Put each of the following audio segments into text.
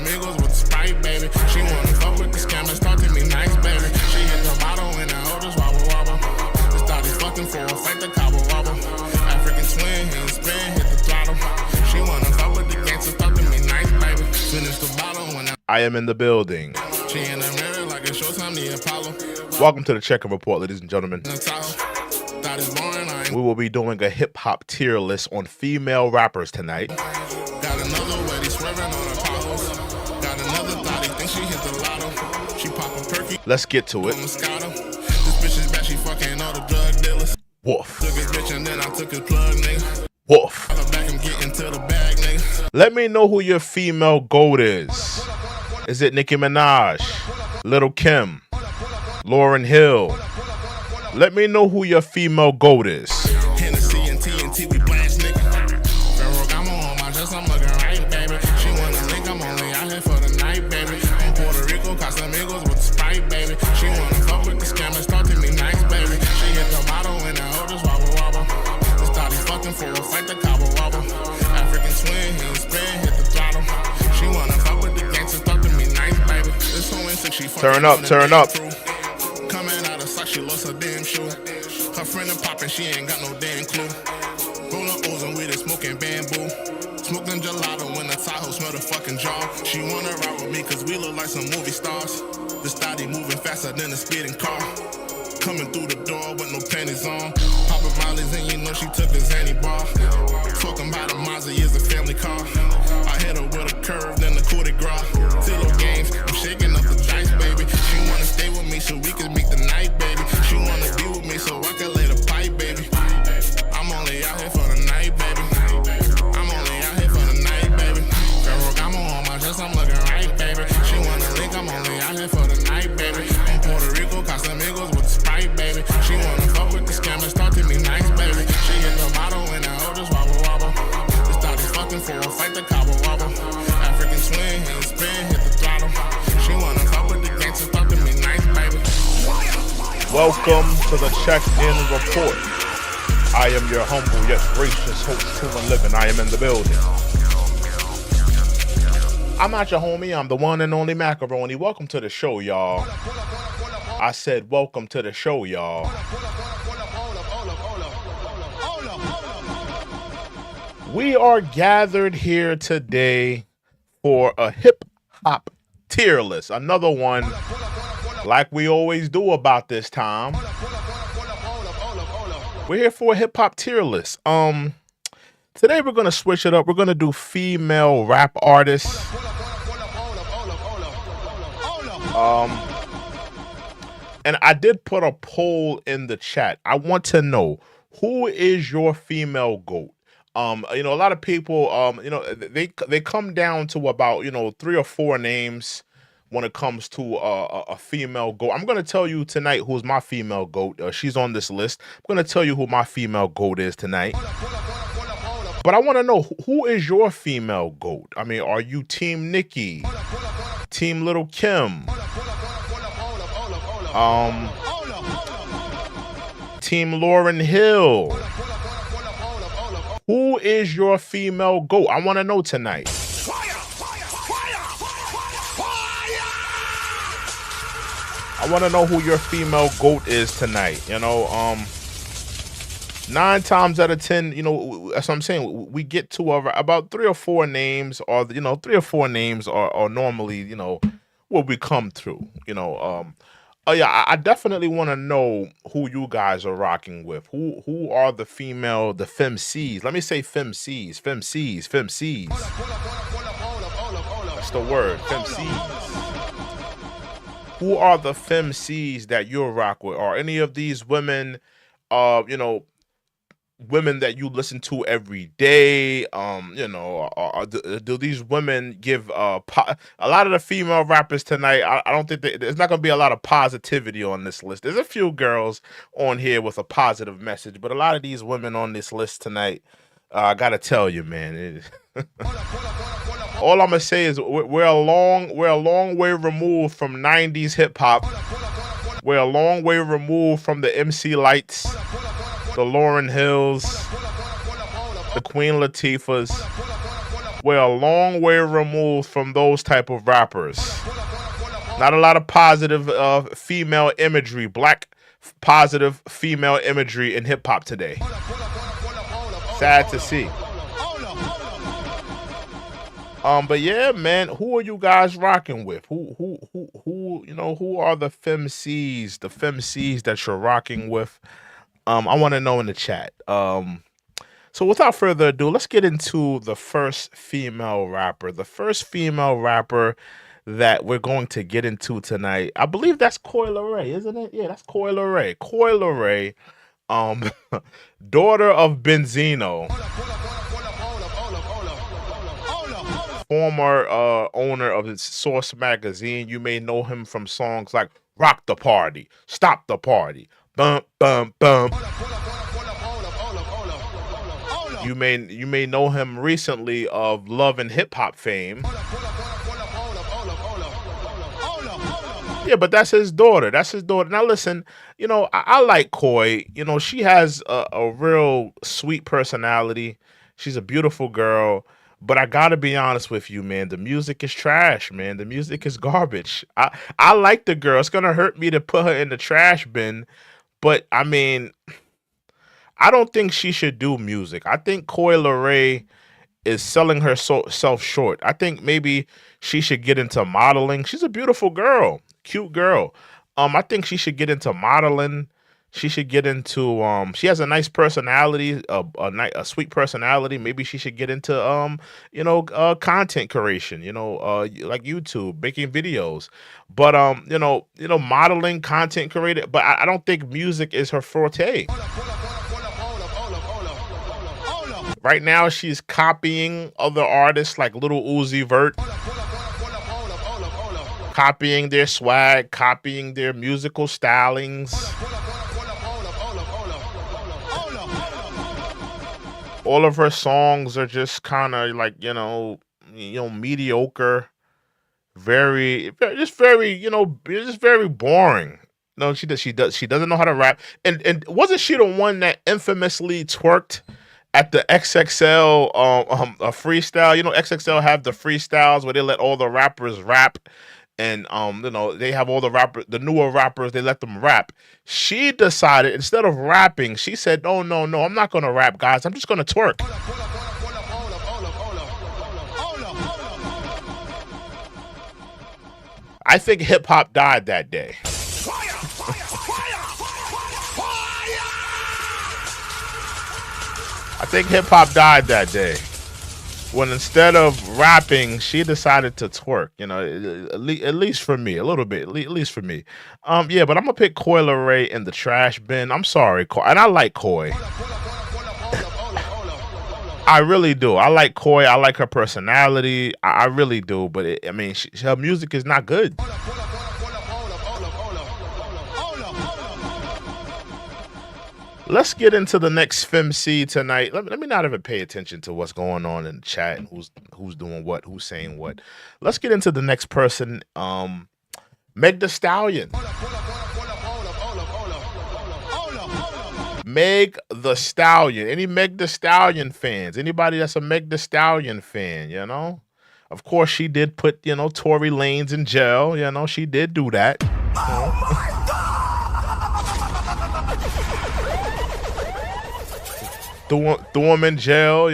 Casamigos with the Sprite, baby. She wanna fuck with the scammers, talk to me nice, baby. She hit the bottle and the oldest wobble wobble. Just started fucking for a fight, the cobble wobble. African swing, hit the spin, hit the throttle. She wanna fuck with the gangsters, talk to me nice, baby. Finish the bottle when I am in the building. She in the mirror like a Showtime, the Apollo. Welcome to the Check and Report, ladies and gentlemen. We will be doing a hip-hop tier list on female rappers tonight. Got another lady swerving on her powers. Got another thought, he thinks she hit the lotto. She pop a perky. Let's get to it. This bitch is bad, she fucking all the drug dealers. Woof. Took his bitch and then I took his plug, nigga. Woof. Back, I'm getting to the bag, nigga. Let me know who your female GOAT is. Is it Nicki Minaj, Lil Kim, Lauryn Hill? Let me know who your female GOAT is. Hennessy and TNT, we blast, nigga. Ferragamo on my dress, I'm looking right, baby. She wanna think I'm only out here for the night, baby. I'm Puerto Rico, Casamigos with the Sprite, baby. She wanna fuck with the scammers, talk to me nice, baby. She hit the bottle and the oldest wobble wobble. Just started fucking for a fight, the cobble wobble. African swing, hit the spin, hit the throttle. She wanna fuck with the gangsters, talk to me nice, baby. This whole insect, she turn up, turn up. Coming out of sock, she lost her damn shoe. Her friend and poppin', she ain't got no damn clue. Rollin' O's and weed and smoking bamboo. Smoking gelato when the Tahoe smell the fucking jaw. She wanna ride with me cause we look like some movie stars. The study moving faster than a speeding car. Coming through the door with no panties on. Poppin' Molly's and you know she took his anti-bar. Talking about a Mazda is a family car. I hit her with a curve, then the coup de grace. Zillow games, I'm shaking up the dice, baby. She wanna stay with me so we can make the night, baby. She wanna be with me so I can lay the pipe, baby. I'm only out here for the night, baby. I'm only out here for the night, baby. Ferragamo on my dress, I'm looking right, baby. She wanna link, I'm only out here for the night, baby. I'm Puerto Rico, Casamigos with the Sprite, baby. She wanna fuck with the scammers, talk to me nice, baby. She hit the bottle and the oldest wobble wobble. Just started fucking for a fight, the cobble wobble. African swing, hit the spin, hit the throttle. She wanna fuck with the gangsters, talk to me nice, baby. Welcome to the Check and Report. I am your humble yet gracious host, TrueandLivin. I am in the building. I'm not your homie. I'm the one and only Macaroni. Welcome to the show, y'all. I said welcome to the show, y'all. We are gathered here today for a hip-hop tier list. Another one like we always do about this time. We're here for a hip-hop tier list. Today we're going to switch it up. We're going to do female rap artists. And I did put a poll in the chat. I want to know, who is your female GOAT? You know, a lot of people, you know, they come down to about, you know, 3 or 4 names when it comes to a female GOAT. I'm going to tell you tonight who's my female GOAT. She's on this list. I'm going to tell you who my female GOAT is tonight. But I want to know, who is your female GOAT? I mean, are you Team Nicki? Team Lil Kim? Team Lauryn Hill? Who is your female GOAT? I want to know tonight. I want to know who your female GOAT is tonight. You know, 9 times out of 10, you know, that's what I'm saying. We get to about 3 or 4 names, or, you know, 3 or 4 names are normally, you know, what we come through. You know, oh yeah, I definitely want to know who you guys are rocking with. Who are the femcs? Let me say femcs. That's the word, femcs. Who are the femcs that you rock with? Are any of these women, you know, women that you listen to every day? You know, do these women give a lot of the female rappers tonight? I don't think there's not gonna be a lot of positivity on this list. There's a few girls on here with a positive message, but a lot of these women on this list tonight, I gotta tell you, man. All I'm gonna say is we're a long way removed from 90s hip hop. We're a long way removed from the MC Lytes, the Lauryn Hills, the Queen Latifahs. We're a long way removed from those type of rappers. Not a lot of positive female imagery, black positive female imagery in hip hop today. Sad to see. But yeah, man, who are you guys rocking with? Who who are the femcees that you're rocking with? I want to know in the chat. So without further ado, let's get into the first female rapper. The first female rapper that we're going to get into tonight. I believe that's Leray, isn't it? Yeah, that's Leray. Leray, daughter of Benzino. Former owner of the Source magazine. You may know him from songs like Rock the Party, Stop the Party, Bum Bum Bum. You may know him recently of Love and Hip Hop fame. Yeah, but that's his daughter. Now listen, I like Koi. She has a real sweet personality. She's a beautiful girl. But I gotta be honest with you, man. The music is trash, man. The music is garbage. I like the girl. It's gonna hurt me to put her in the trash bin. But I mean, I don't think she should do music. I think Leray is selling herself short. I think maybe she should get into modeling. She's a beautiful girl, cute girl. I think she should get into modeling. She should get into she has a nice personality, a sweet personality. Maybe she should get into content creation, like YouTube, making videos. But modeling, content creator, but I don't think music is her forte. Right now she's copying other artists like Lil Uzi Vert. Copying their swag, copying their musical stylings. All of her songs are just kind of like, mediocre, just very boring. No, she doesn't know how to rap. And wasn't she the one that infamously twerked at the XXL a freestyle? XXL have the freestyles where they let all the rappers rap. And they have all the newer rappers, they let them rap. She decided instead of rapping, she said, no, I'm not gonna rap, guys. I'm just gonna twerk. I think hip hop died that day. I think hip hop died that day. When instead of rapping, she decided to twerk, at least for me, a little bit, at least for me. Yeah, but I'm gonna pick Leray in the trash bin. I'm sorry, and I like Koi. I really do. I like Koi. I like her personality. I really do. But her music is not good. Let's get into the next femc tonight. Let me not even pay attention to what's going on in the chat and who's doing what, who's saying what. Let's get into the next person. Meg Thee Stallion. Meg Thee Stallion. Any Meg Thee Stallion fans? Anybody that's a Meg Thee Stallion fan? Of course, she did put Tory Lanez in jail. She did do that. Oh my God. Threw him in jail,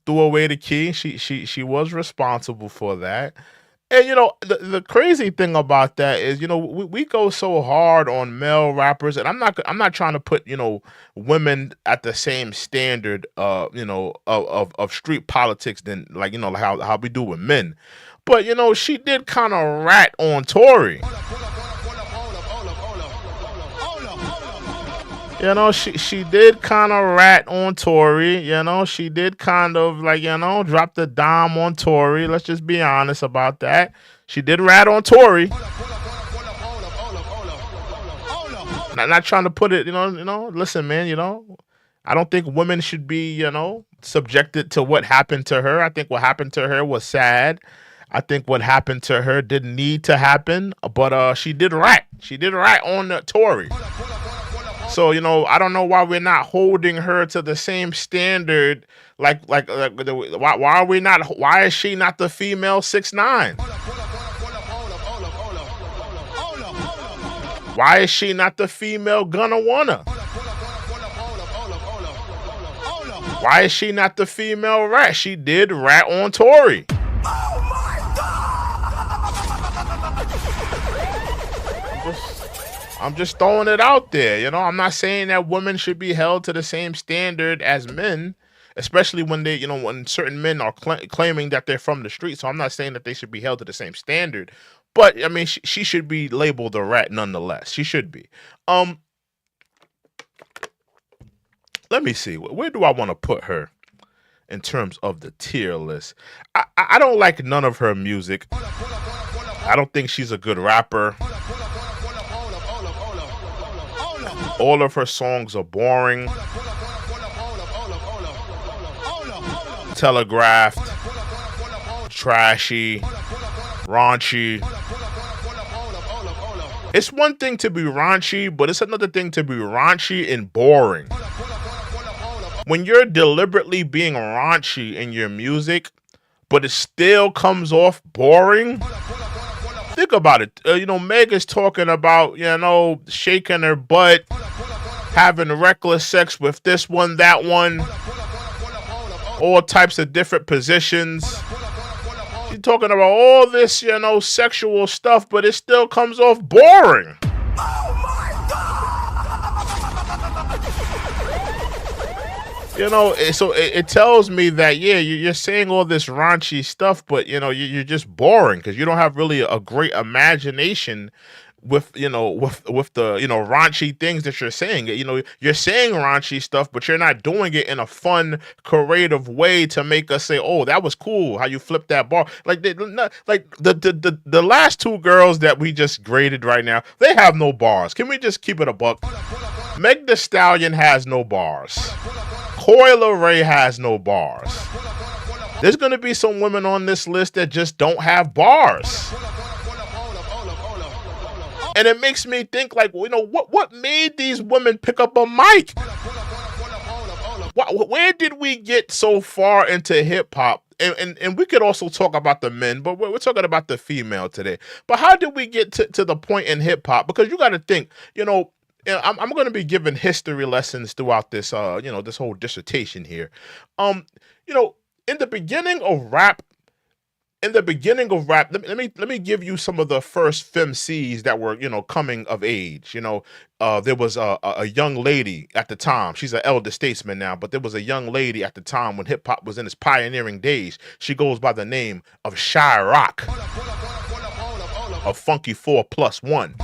threw away the key. She was responsible for that. And the crazy thing about that is, we go so hard on male rappers, and I'm not trying to put women at the same standard of street politics than like how we do with men. But she did kind of rat on Tory. She did kind of rat on Tory. She did kind of like, drop the dime on Tory. Let's just be honest about that. She did rat on Tory. Not trying to put it, listen, man, I don't think women should be, subjected to what happened to her. I think what happened to her was sad. I think what happened to her didn't need to happen, but she did rat. She did rat on Tory. So, you know, I don't know why we're not holding her to the same standard. Why are we not? Why is she not the female 6ix9ine? Why is she not the female Gunna Wanna? Why is she not the female Rat? She did Rat on Tory. I'm just throwing it out there. You know, I'm not saying that women should be held to the same standard as men, especially when they, you know, when certain men are claiming that they're from the street. So I'm not saying that they should be held to the same standard. But I mean, she should be labeled a rat nonetheless. She should be. Let me see. Where do I want to put her in terms of the tier list? I don't like none of her music. I don't think she's a good rapper. All of her songs are boring. Telegraphed. Trashy. Raunchy. It's one thing to be raunchy, but it's another thing to be raunchy and boring. When you're deliberately being raunchy in your music, but it still comes off boring, think about it. You know, Meg is talking about, you know, shaking her butt, having reckless sex with this one, that one, all types of different positions. She's talking about all this, you know, sexual stuff, but it still comes off boring. You know, so it tells me that, yeah, you're saying all this raunchy stuff, but, you know, you're just boring because you don't have really a great imagination with, you know, with the, you know, raunchy things that you're saying. You know, you're saying raunchy stuff, but you're not doing it in a fun, creative way to make us say, oh, that was cool how you flipped that bar. Like, the last two girls that we just graded right now, they have no bars. Can we just keep it a buck? Meg Thee Stallion has no bars. Leray has no bars. There's going to be some women on this list that just don't have bars. And it makes me think, like, you know, what made these women pick up a mic? Where did we get so far into hip-hop? And we could also talk about the men, but we're talking about the female today. But how did we get to the point in hip-hop? Because you got to think, you know, I'm going to be giving history lessons throughout this, you know, this whole dissertation here. You know, in the beginning of rap, let me give you some of the first femcs that were, you know, coming of age. You know, there was a young lady at the time. She's an elder statesman now, but there was a young lady at the time when hip hop was in its pioneering days. She goes by the name of Shy Rock, a funky 4+1.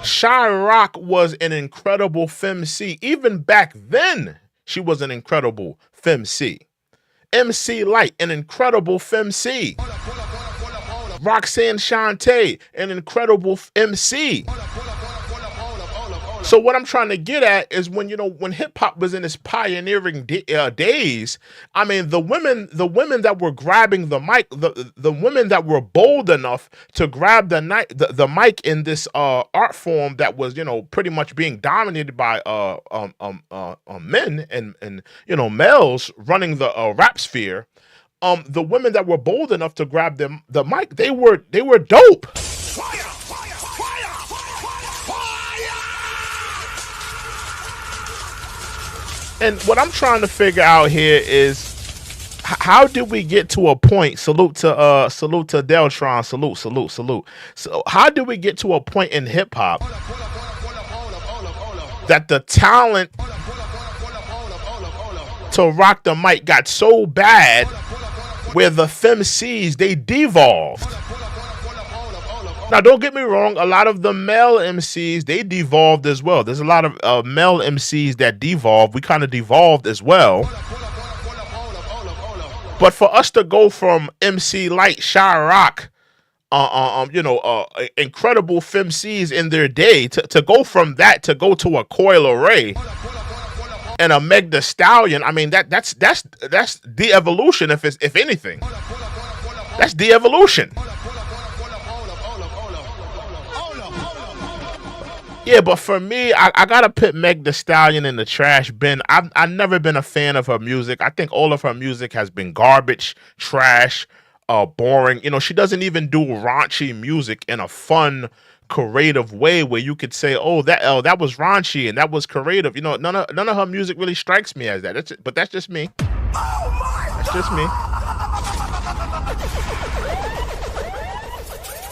Shy Rock was an incredible femc. Even back then, she was an incredible femc. MC Lyte, an incredible femc. Roxanne Shante, an incredible MC. So what I'm trying to get at is when, you know, when hip hop was in its pioneering days, I mean, the women that were grabbing the mic, the women that were bold enough to grab the mic in this art form that was, you know, pretty much being dominated by men and you know, males running the rap sphere. The women that were bold enough to grab the mic, they were dope. And what I'm trying to figure out here is how did we get to a point? Salute to Deltron. Salute. So how did we get to a point in hip hop that the talent to rock the mic got so bad where the femcs, they devolved? Now, don't get me wrong. A lot of the male MCs, they devolved as well. There's a lot of male MCs that devolved. We kind of devolved as well. But for us to go from MC Lyte, Shy Rock, you know, incredible femcs in their day, to go from that to go to a Leray and a Meg Thee Stallion, I mean, that's de-evolution, if anything. That's de-evolution. Yeah, but for me, I gotta put Meg Thee Stallion in the trash bin. I've never been a fan of her music. I think all of her music has been garbage, trash, boring. You know, she doesn't even do raunchy music in a fun, creative way where you could say, "Oh, that was raunchy and that was creative." You know, none of her music really strikes me as that. But that's just me. That's just me.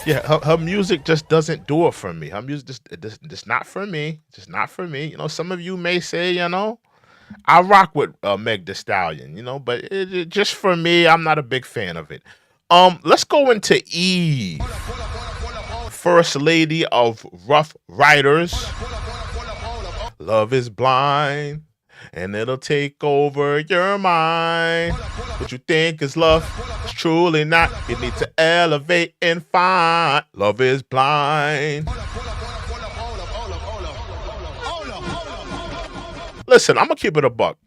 Yeah, her music just doesn't do it for me. Her music just not for me. Just not for me. You know, some of you may say, you know, I rock with Meg Thee Stallion, you know, but just for me, I'm not a big fan of it. Let's go into Eve, First Lady of Rough Riders. Love is blind, and it'll take over your mind. What you think is love is truly not. You need to elevate and find. Love is blind. Listen, I'm gonna keep it a buck.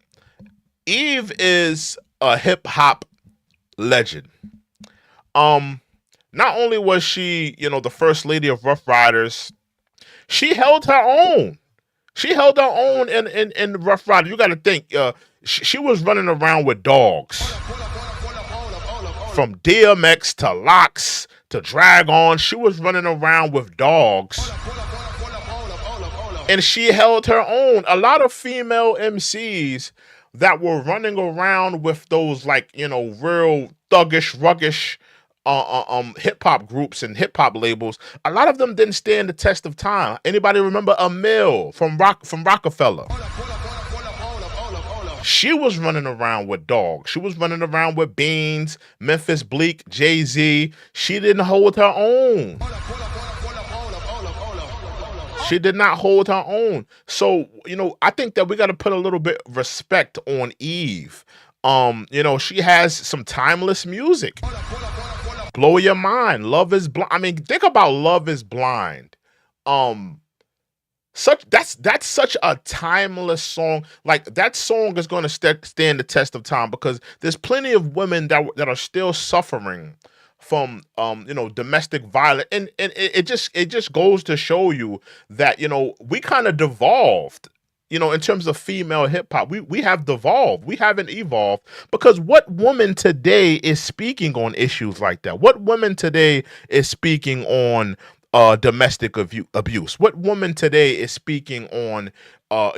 Eve is a hip hop legend. Not only was she, you know, the first lady of Rough Riders, she held her own. She held her own in Rough Riders. You got to think, she was running around with dogs. From DMX to Locks to Drag On, she was running around with dogs. And she held her own. A lot of female MCs that were running around with those, like, you know, real thuggish, ruggish hip hop groups and hip hop labels, a lot of them didn't stand the test of time. Anybody remember Emil from Rockefeller? She was running around with dogs. She was running around with Beans, Memphis Bleak, Jay-Z. She didn't hold her own. She did not hold her own. So, you know, I think that we got to put a little bit of respect on Eve. You know, she has some timeless music. Blow Your Mind, Love is Blind. I mean, think about Love is Blind. That's such a timeless song. Like, that song is going to stand the test of time because there's plenty of women that are still suffering from you know, domestic violence, and it just goes to show you that, you know, we kind of devolved. You know, in terms of female hip hop, we have devolved. We haven't evolved, because what woman today is speaking on issues like that? What woman today is speaking on domestic abuse? What woman today is speaking on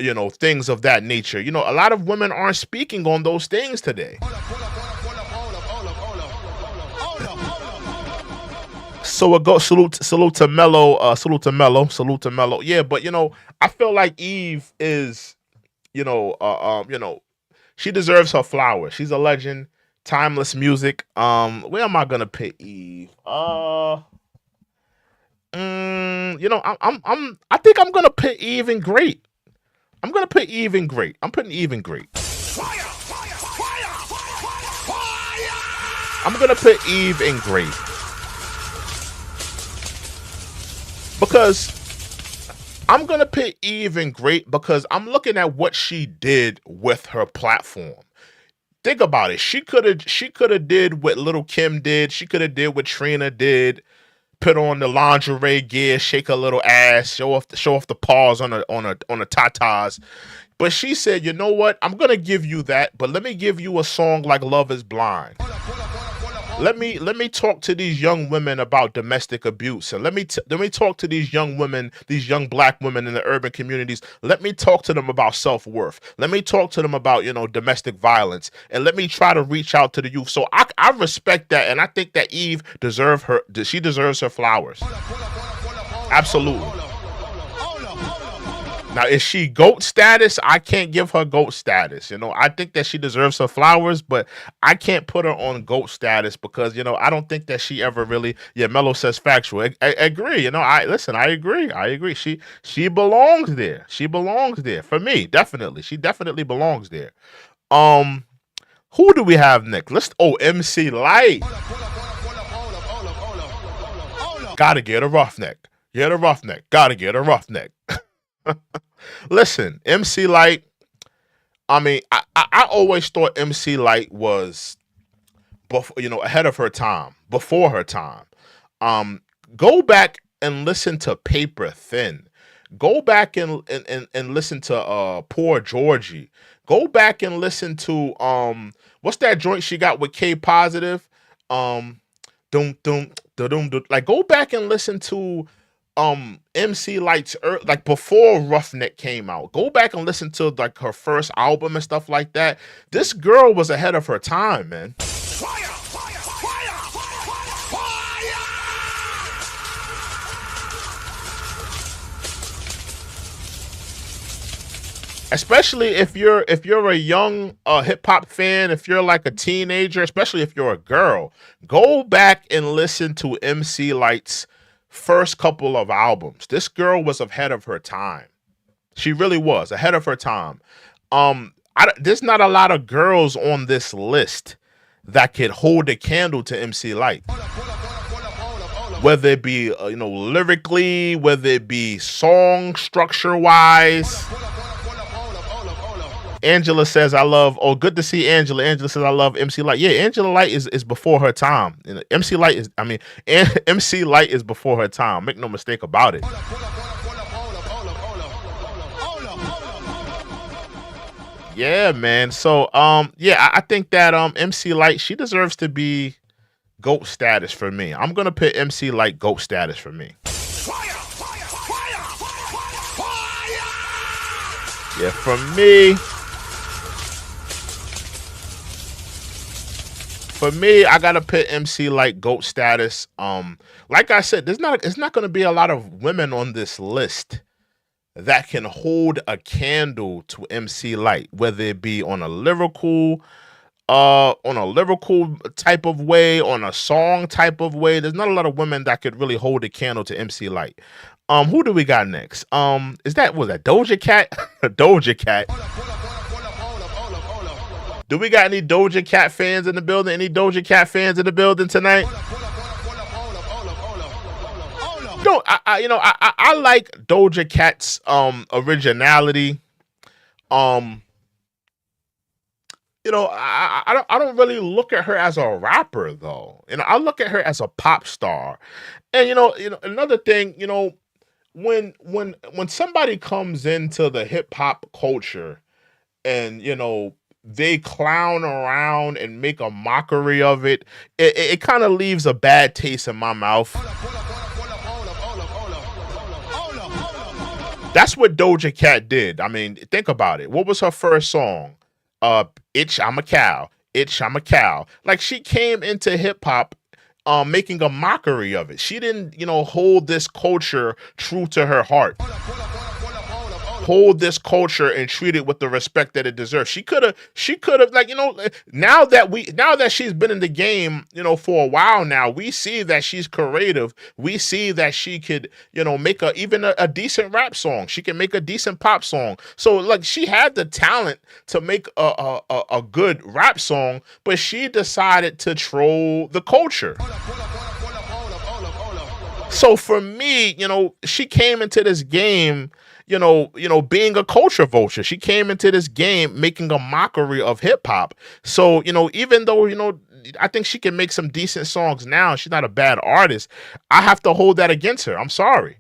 you know, things of that nature? You know, a lot of women aren't speaking on those things today. So it goes salute to Mello, salute to Mello. Yeah, but you know, I feel like Eve is, you know, she deserves her flowers. She's a legend, timeless music. Where am I gonna put Eve? You know, I think I'm gonna put Eve in great. I'm gonna put Eve in great. I'm putting Eve in great. I'm gonna put Eve in great. Because I'm gonna put Eve in great because I'm looking at what she did with her platform. Think about it. She could have did what Lil Kim did. She could have did what Trina did. Put on the lingerie gear, shake her little ass, show off the paws on the tatas. But she said, you know what? I'm gonna give you that, but let me give you a song like Love is Blind. Let me talk to these young women about domestic abuse, and let me talk to these young women, these young black women in the urban communities. Let me talk to them about self-worth. Let me talk to them about, you know, domestic violence, and let me try to reach out to the youth. So I respect that, and I think that Eve deserves her flowers. Absolutely. Now, is she GOAT status? I can't give her GOAT status. You know, I think that she deserves her flowers, but I can't put her on GOAT status because, you know, I don't think that she ever really. Yeah, Mello says factual. I agree. You know, I agree. She belongs there. She belongs there for me. Definitely, she definitely belongs there. Who do we have next? MC Lyte. Gotta get a roughneck. Get a roughneck. Gotta get a roughneck. Listen, MC Lyte, I mean, I always thought MC Lyte was, you know, ahead of her time, before her time. Go back and listen to Paper Thin. Go back and listen to Poor Georgie. Go back and listen to what's that joint she got with K Positive? Dum dum da dum dum. Like go back and listen to MC Lyte's like before Roughneck came out. Go back and listen to like her first album and stuff like that. This girl was ahead of her time, man. Especially if you're a young hip hop fan, if you're like a teenager, especially if you're a girl, go back and listen to MC Lyte's first couple of albums. This girl was ahead of her time. She really was ahead of her time. There's not a lot of girls on this list that could hold a candle to MC Lyte. Whether it be lyrically, whether it be song structure wise. Angela says, I love, good to see Angela. Angela says, I love MC Lyte. Yeah, Angela Lyte is before her time. MC Lyte is before her time. Make no mistake about it. Yeah, man. So, I think that MC Lyte, she deserves to be GOAT status for me. I'm going to put MC Lyte GOAT status for me. Yeah, for me, I gotta put MC Lyte GOAT status. Like I said, it's not gonna be a lot of women on this list that can hold a candle to MC Lyte, whether it be on a lyrical type of way, on a song type of way. There's not a lot of women that could really hold a candle to MC Lyte. Who do we got next? Was that Doja Cat? Doja Cat. Do we got any Doja Cat fans in the building? Any Doja Cat fans in the building tonight? No, I like Doja Cat's originality. I don't really look at her as a rapper though. I look at her as a pop star. And another thing, when somebody comes into the hip hop culture and they clown around and make a mockery of it, it kind of leaves a bad taste in my mouth. That's what Doja Cat did. I mean, think about it. What was her first song? Itch, I'm a cow. Itch, I'm a cow. Like, she came into hip hop making a mockery of it. She didn't, hold this culture true to her heart. Hold this culture and treat it with the respect that it deserves. She could have, now that she's been in the game, for a while now, we see that she's creative. We see that she could, make even a decent rap song. She can make a decent pop song. So she had the talent to make a good rap song, but she decided to troll the culture. So for me, she came into this game, being a culture vulture. She came into this game making a mockery of hip hop. So, even though, I think she can make some decent songs now, she's not a bad artist, I have to hold that against her. I'm sorry.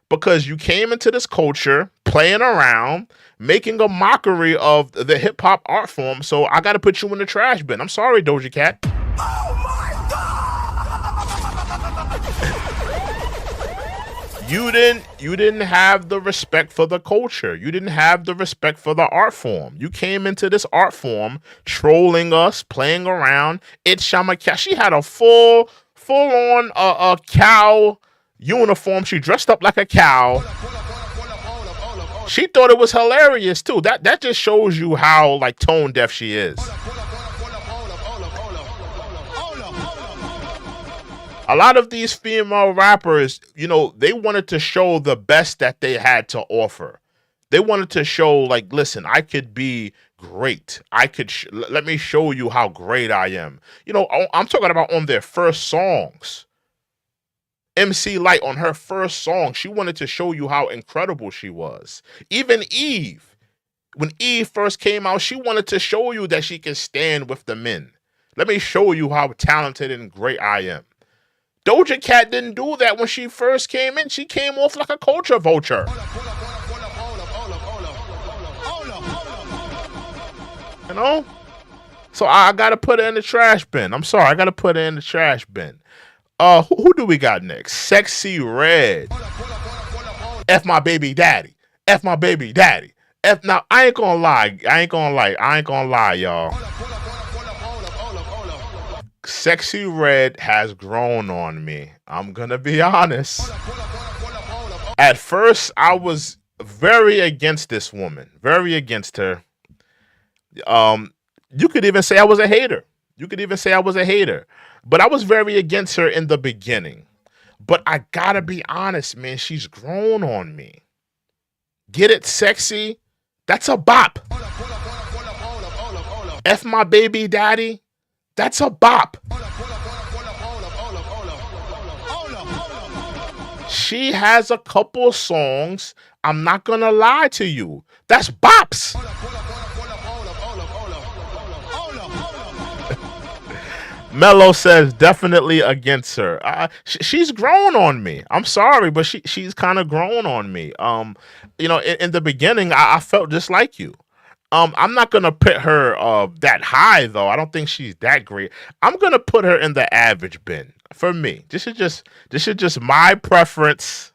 Because you came into this culture playing around, making a mockery of the hip hop art form. So I got to put you in the trash bin. I'm sorry, Doja Cat. Oh my God! You didn't have the respect for the culture. You didn't have the respect for the art form. You came into this art form trolling us, playing around. She had a full on cow uniform. She dressed up like a cow. She thought it was hilarious too. That just shows you how tone deaf she is. A lot of these female rappers, they wanted to show the best that they had to offer. They wanted to show listen, I could be great. Let me show you how great I am. I'm talking about on their first songs. MC Lyte, on her first song, she wanted to show you how incredible she was. Even Eve, when Eve first came out, she wanted to show you that she can stand with the men. Let me show you how talented and great I am. Doja Cat didn't do that when she first came in. She came off like a culture vulture. You know? So I gotta put it in the trash bin. I'm sorry, I gotta put it in the trash bin. Who do we got next? Sexyy Red. F my baby daddy. F my baby daddy. Now I ain't gonna lie, y'all. Sexyy Red has grown on me. I'm gonna be honest. At first, I was very against this woman. Very against her. You could even say I was a hater. But I was very against her in the beginning. But I gotta be honest, man. She's grown on me. Get it, Sexy? That's a bop. F my baby daddy? That's a bop. She has a couple songs. I'm not gonna lie to you. That's bops. Mello says definitely against her. She's grown on me. I'm sorry, but she's kind of grown on me. In the beginning, I felt just like you. I'm not gonna put her that high though. I don't think she's that great. I'm gonna put her in the average bin for me. This is just my preference.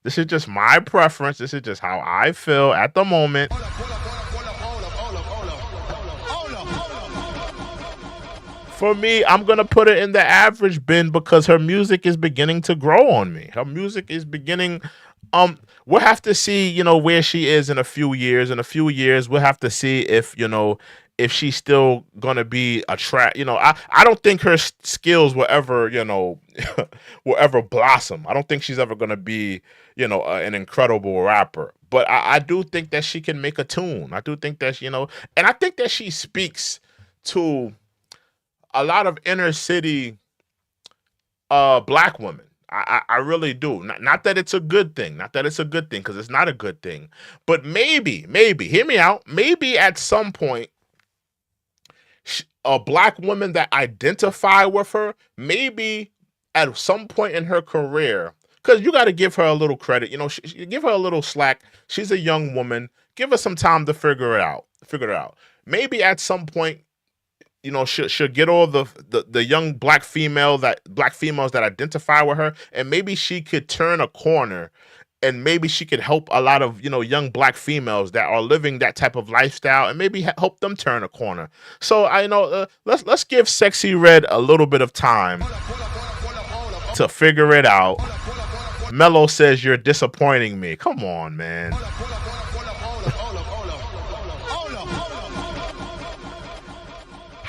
This is just how I feel at the moment. For me, I'm going to put it in the average bin because her music is beginning to grow on me. Her music is beginning. We'll have to see, where she is in a few years. In a few years, we'll have to see if she's still going to be a track. I don't think her skills will ever, will ever blossom. I don't think she's ever going to be, an incredible rapper. But I do think that she can make a tune. I do think that, and I think that she speaks to a lot of inner city black women. I really do. Not that it's a good thing. Because it's not a good thing. But maybe, hear me out. Maybe at some point, a black woman that identify with her, maybe at some point in her career, because you got to give her a little credit. Give her a little slack. She's a young woman. Give her some time to figure it out. Maybe at some point, she'll get all the young black females that identify with her, and maybe she could turn a corner, and maybe she could help a lot of young black females that are living that type of lifestyle, and maybe help them turn a corner. So let's give Sexyy Red a little bit of time to figure it out. Mello says you're disappointing me. Come on, man.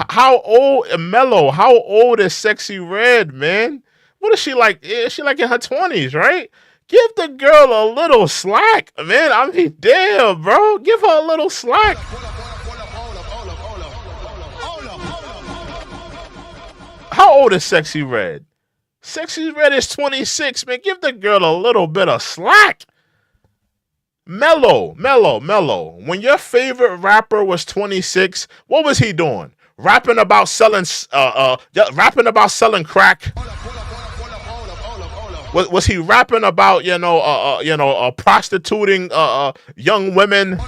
How old is Sexyy Red, man? What is she like? Is she like in her 20s, right? Give the girl a little slack, man. I mean, damn, bro. Give her a little slack. How old is Sexyy Red? Sexyy Red is 26, man. Give the girl a little bit of slack. Mello. When your favorite rapper was 26, what was he doing? Rapping about selling crack. Was he rapping about prostituting young women,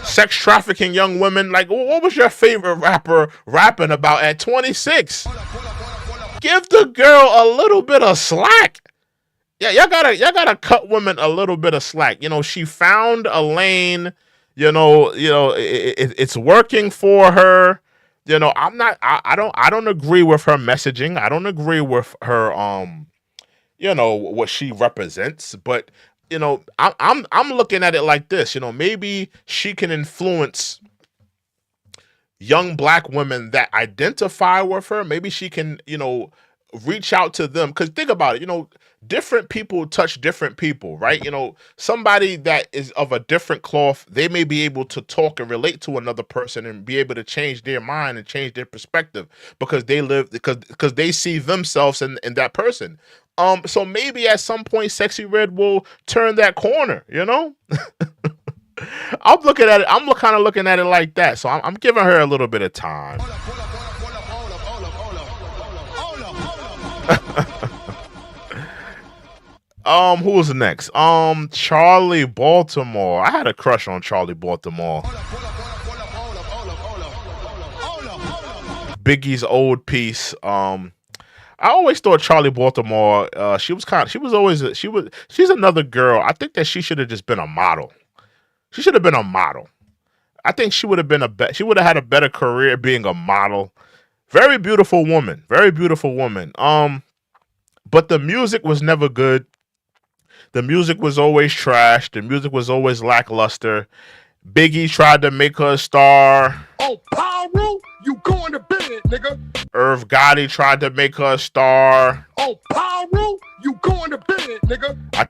sex trafficking young women? Like, what was your favorite rapper rapping about at 26? Give the girl a little bit of slack. Yeah, y'all gotta cut women a little bit of slack. She found a lane. It's working for her. I don't agree with her messaging. I don't agree with her what she represents, but I'm looking at it like this. Maybe she can influence young black women that identify with her. Maybe she can, reach out to them. Because think about it, different people touch different people, right? Somebody that is of a different cloth, they may be able to talk and relate to another person and be able to change their mind and change their perspective because they see themselves in that person. So maybe at some point Sexyy Red will turn that corner, I'm looking at it. I'm kind of looking at it like that. So I'm giving her a little bit of time. Who was next? Charlie Baltimore. I had a crush on Charlie Baltimore. Biggie's old piece. I always thought Charlie Baltimore. She's another girl. I think that she should have just been a model. She should have been a model. I think she would have she would have had a better career being a model. Very beautiful woman. Very beautiful woman. But the music was never good. The music was always trash. The music was always lackluster. Biggie tried to make her a star. Oh, Pyro, you going to bed, nigga. Irv Gotti tried to make her a star. Oh, Pyro, you going to bed, nigga. I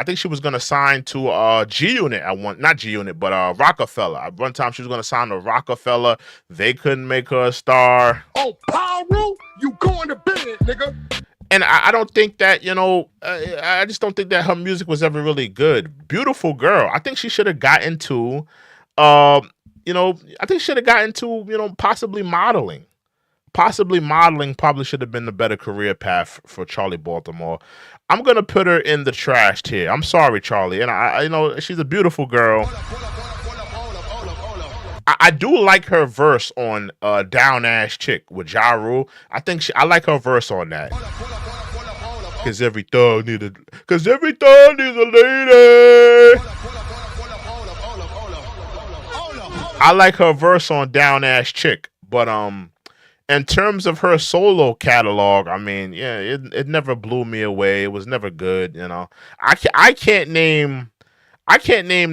think she was gonna sign to G Unit at not G Unit, but Rockefeller. At one time she was gonna sign to Rockefeller. They couldn't make her a star. Oh, Pyro, you going to bed, nigga. And I don't think that, I just don't think that her music was ever really good. Beautiful girl. I think she should have got into, I think she should have got into, possibly modeling. Possibly modeling probably should have been the better career path for Charlie Baltimore. I'm going to put her in the trash tier. I'm sorry, Charlie. And she's a beautiful girl. I do like her verse on Down Ass Chick with Ja Rule. I like her verse on that. Cause every thug needs a lady. I like her verse on Down Ass Chick, but in terms of her solo catalog, I mean, yeah, it never blew me away. It was never good, I can't name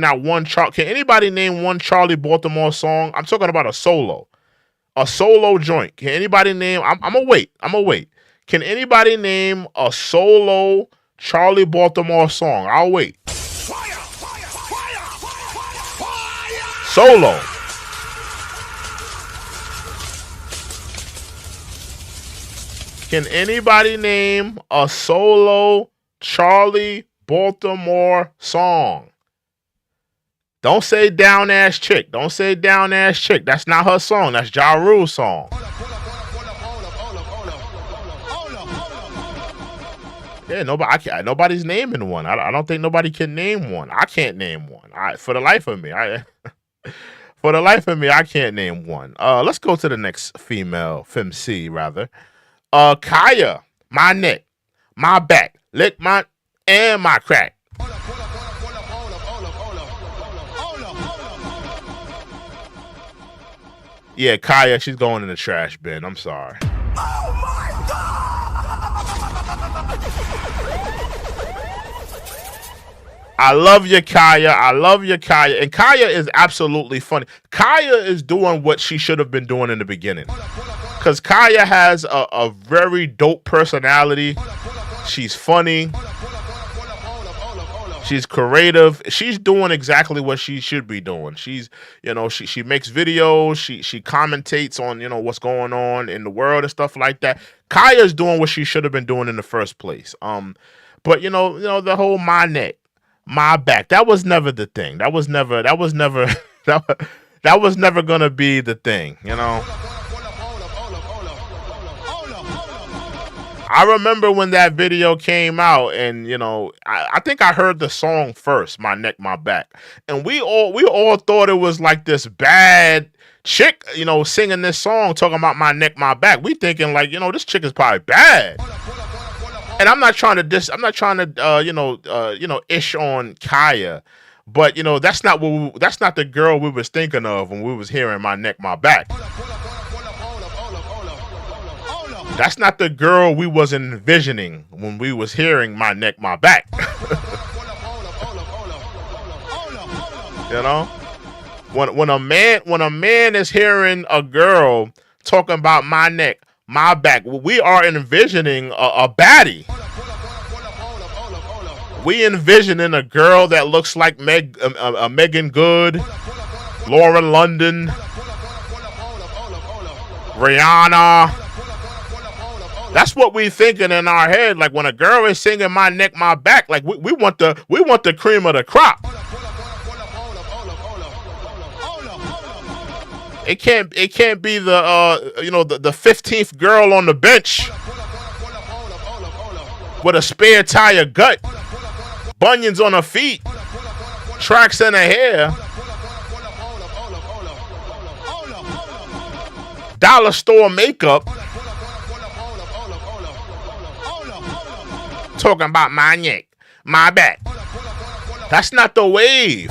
not one Can anybody name one Charlie Baltimore song? I'm talking about a solo joint. Can anybody name? I'm gonna wait. Can anybody name a solo Charlie Baltimore song? I'll wait. Solo. Can anybody name a solo Charlie Baltimore song? Don't say Down Ass Chick. Don't say Down Ass Chick. That's not her song. That's Ja Rule's song. Yeah, nobody's naming one. I don't think nobody can name one. I can't name one. For the life of me, I can't name one. Let's go to the next femc rather. Khia, my neck, my back, lick my crack. Yeah, Khia, she's going in the trash bin. I'm sorry. Oh my God! I love you, Khia. And Khia is absolutely funny. Khia is doing what she should have been doing in the beginning. Because Khia has a very dope personality. She's funny. She's creative. She's doing exactly what she should be doing. She's, she makes videos. She commentates on, what's going on in the world and stuff like that. Kaya's doing what she should have been doing in the first place. But the whole my neck, my back, that was never the thing. That was never gonna be the thing, I remember when that video came out, and I think I heard the song first, "My Neck, My Back," and we all thought it was like this bad chick, singing this song talking about my neck, my back. We thinking like, this chick is probably bad. And I'm not trying to ish on Khia, but that's not the girl we was thinking of when we was hearing "My Neck, My Back." That's not the girl we was envisioning when we was hearing "My Neck, My Back." When a man is hearing a girl talking about "my neck, my back," we are envisioning a baddie. We envisioning a girl that looks like Megan Good, Lauren London, Rihanna. That's what we thinking in our head. Like when a girl is singing "My Neck, My Back," like we want the cream of the crop. It can't be the 15th girl on the bench with a spare tire gut, bunions on her feet, tracks in her hair, dollar store makeup. Talking about my neck, my back. That's not the wave.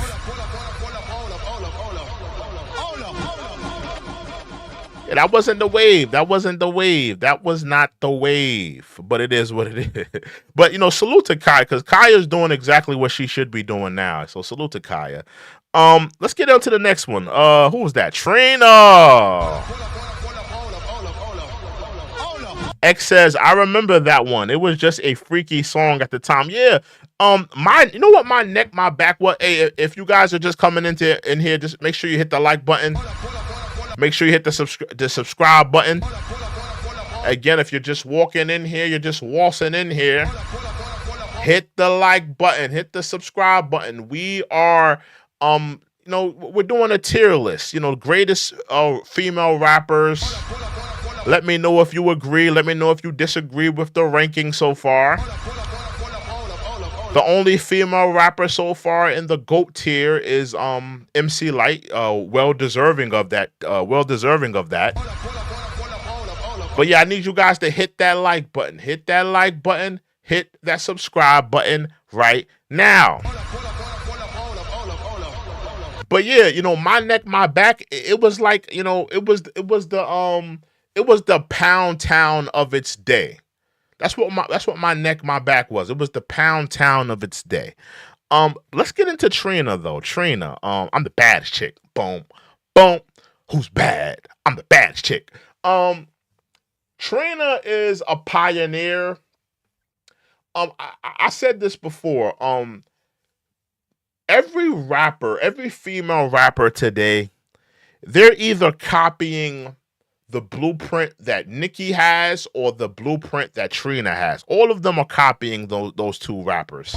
Yeah, that wasn't the wave. That wasn't the wave. That was not the wave. But it is what it is. But, you know, salute to Khia, because Khia's doing exactly what she should be doing now. So salute to Khia. Let's get on to the next one. Who was that? Trina. X says, I remember that one. It was just a freaky song at the time. Yeah. You know what my neck, my back, what? Hey, if you guys are just coming in here, just make sure you hit the like button. Make sure you hit the subscribe button. Again, if you're just walking in here, you're just waltzing in here, hit the like button, hit the subscribe button. We are, you know, we're doing a tier list. You know, greatest female rappers. Let me know if you agree. Let me know if you disagree with the ranking so far. The only female rapper so far in the GOAT tier is MC Lyte. Well deserving of that. But yeah, I need you guys to hit that like button. Hit that like button. Hit that subscribe button right now. But yeah, you know, my neck, my back. It was like, you know, it was the pound town of its day. That's what my neck, my back was. It was the pound town of its day. Let's get into Trina though. Trina, I'm the baddest chick. Boom, boom. Who's bad? I'm the baddest chick. Trina is a pioneer. I said this before. Every female rapper today, they're either copying the blueprint that Nicki has or the blueprint that Trina has. All of them are copying those two rappers.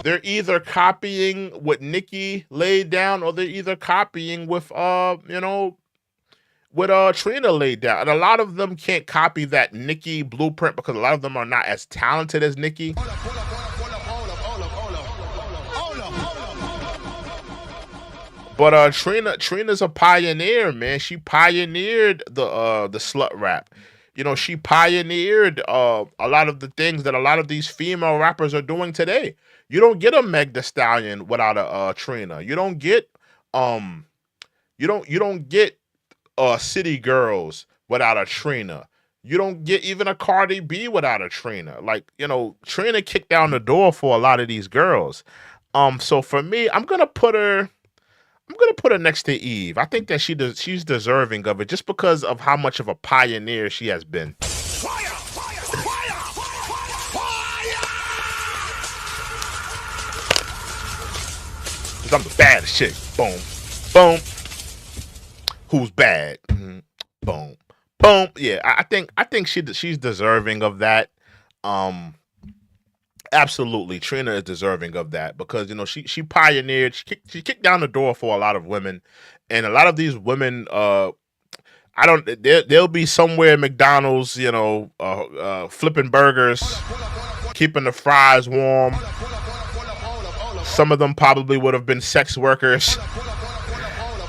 They're either copying what Nicki laid down or they're either copying with what Trina laid down. And a lot of them can't copy that Nicki blueprint because a lot of them are not as talented as Nicki. But Trina's a pioneer, man. She pioneered the slut rap. You know, she pioneered a lot of the things that a lot of these female rappers are doing today. You don't get a Meg Thee Stallion without a Trina. You don't get City Girls without a Trina. You don't get even a Cardi B without a Trina. Like, you know, Trina kicked down the door for a lot of these girls. So for me, I'm gonna put her next to Eve. I think that she's deserving of it just because of how much of a pioneer she has been. Fire! Fire! Fire! I'm the baddest chick. Boom. Boom. Who's bad? Mm-hmm. Boom. Boom. Yeah, I think she's deserving of that. Absolutely, Trina is deserving of that because, you know, she pioneered. She kicked down the door for a lot of women, and a lot of these women, they'll be somewhere at McDonald's, you know, flipping burgers, keeping the fries warm. Some of them probably would have been sex workers.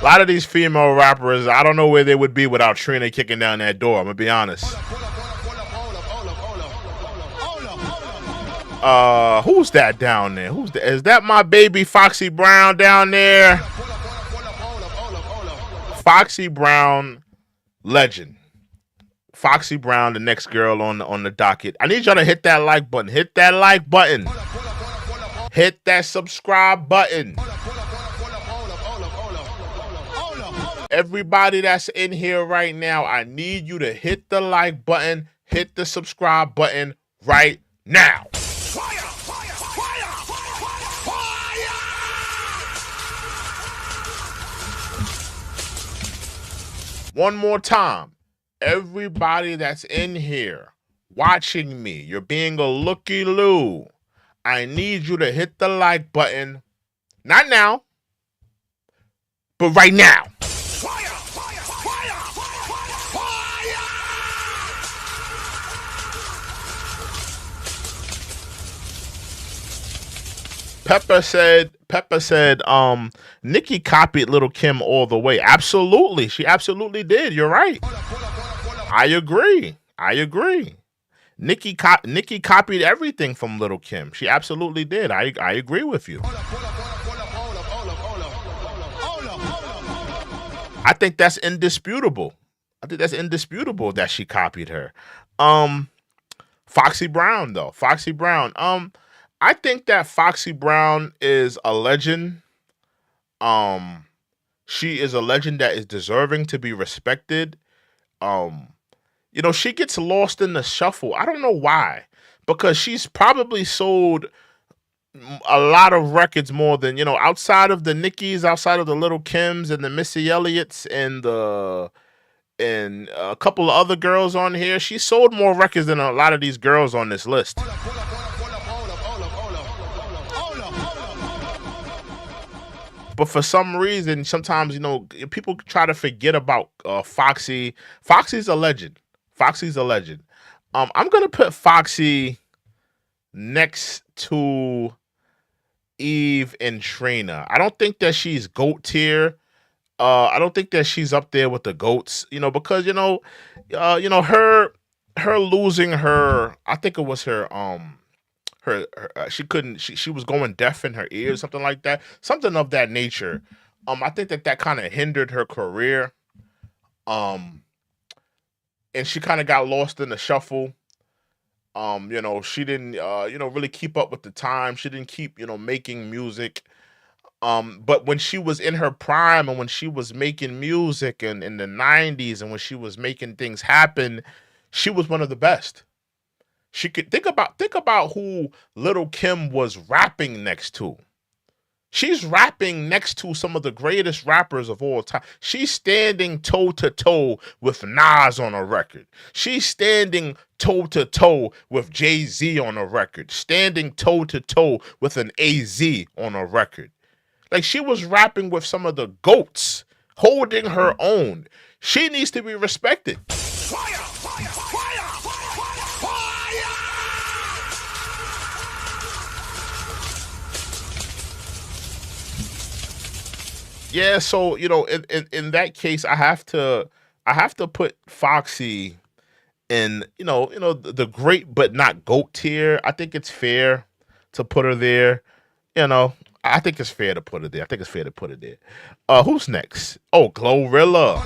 A lot of these female rappers, I don't know where they would be without Trina kicking down that door. I'm gonna be honest. Who's that down there? Is that my baby Foxy Brown down there? Foxy Brown, legend. Foxy Brown, the next girl on the docket. I need y'all to hit that like button. Hit that like button. Hit that subscribe button. Everybody that's in here right now, I need you to hit the like button, hit the subscribe button right now. Fire! Fire! Fire! Fire! One more time. Everybody that's in here watching me, you're being a looky-loo. I need you to hit the like button. Not now, but right now. Fire! Fire! Fire! Fire! Pepper said, Pepper said, Nicki copied Lil Kim all the way. Absolutely. She absolutely did. You're right. I agree. Nicki copied everything from Lil Kim. She absolutely did. I agree with you. I think that's indisputable. That she copied her. Foxy Brown though. I think that Foxy Brown is a legend. She is a legend that is deserving to be respected. She gets lost in the shuffle. I don't know why. Because she's probably sold a lot of records more than, outside of the Nickis, outside of the Lil Kims and the Missy Elliott's and a couple of other girls on here. She sold more records than a lot of these girls on this list. But for some reason, sometimes, people try to forget about Foxy. Foxy's a legend. I'm going to put Foxy next to Eve and Trina. I don't think that she's GOAT tier. I don't think that she's up there with the GOATs, because, her losing her, I think it was her, she was going deaf in her ears, something like that, something of that nature. I think that kind of hindered her career. And she kind of got lost in the shuffle. She didn't, really keep up with the time. She didn't keep, making music. But when she was in her prime and when she was making music and in the 90s and when she was making things happen, she was one of the best. She could think about who Lil Kim was rapping next to. She's rapping next to some of the greatest rappers of all time. She's standing toe to toe with Nas on a record. She's standing toe to toe with Jay-Z on a record. Standing toe to toe with an AZ on a record. Like, she was rapping with some of the GOATs, holding her own. She needs to be respected. Fire! Yeah, so in that case, I have to put Foxy in the great but not GOAT tier. I think it's fair to put her there. I think it's fair to put her there. Who's next? Oh, GloRilla.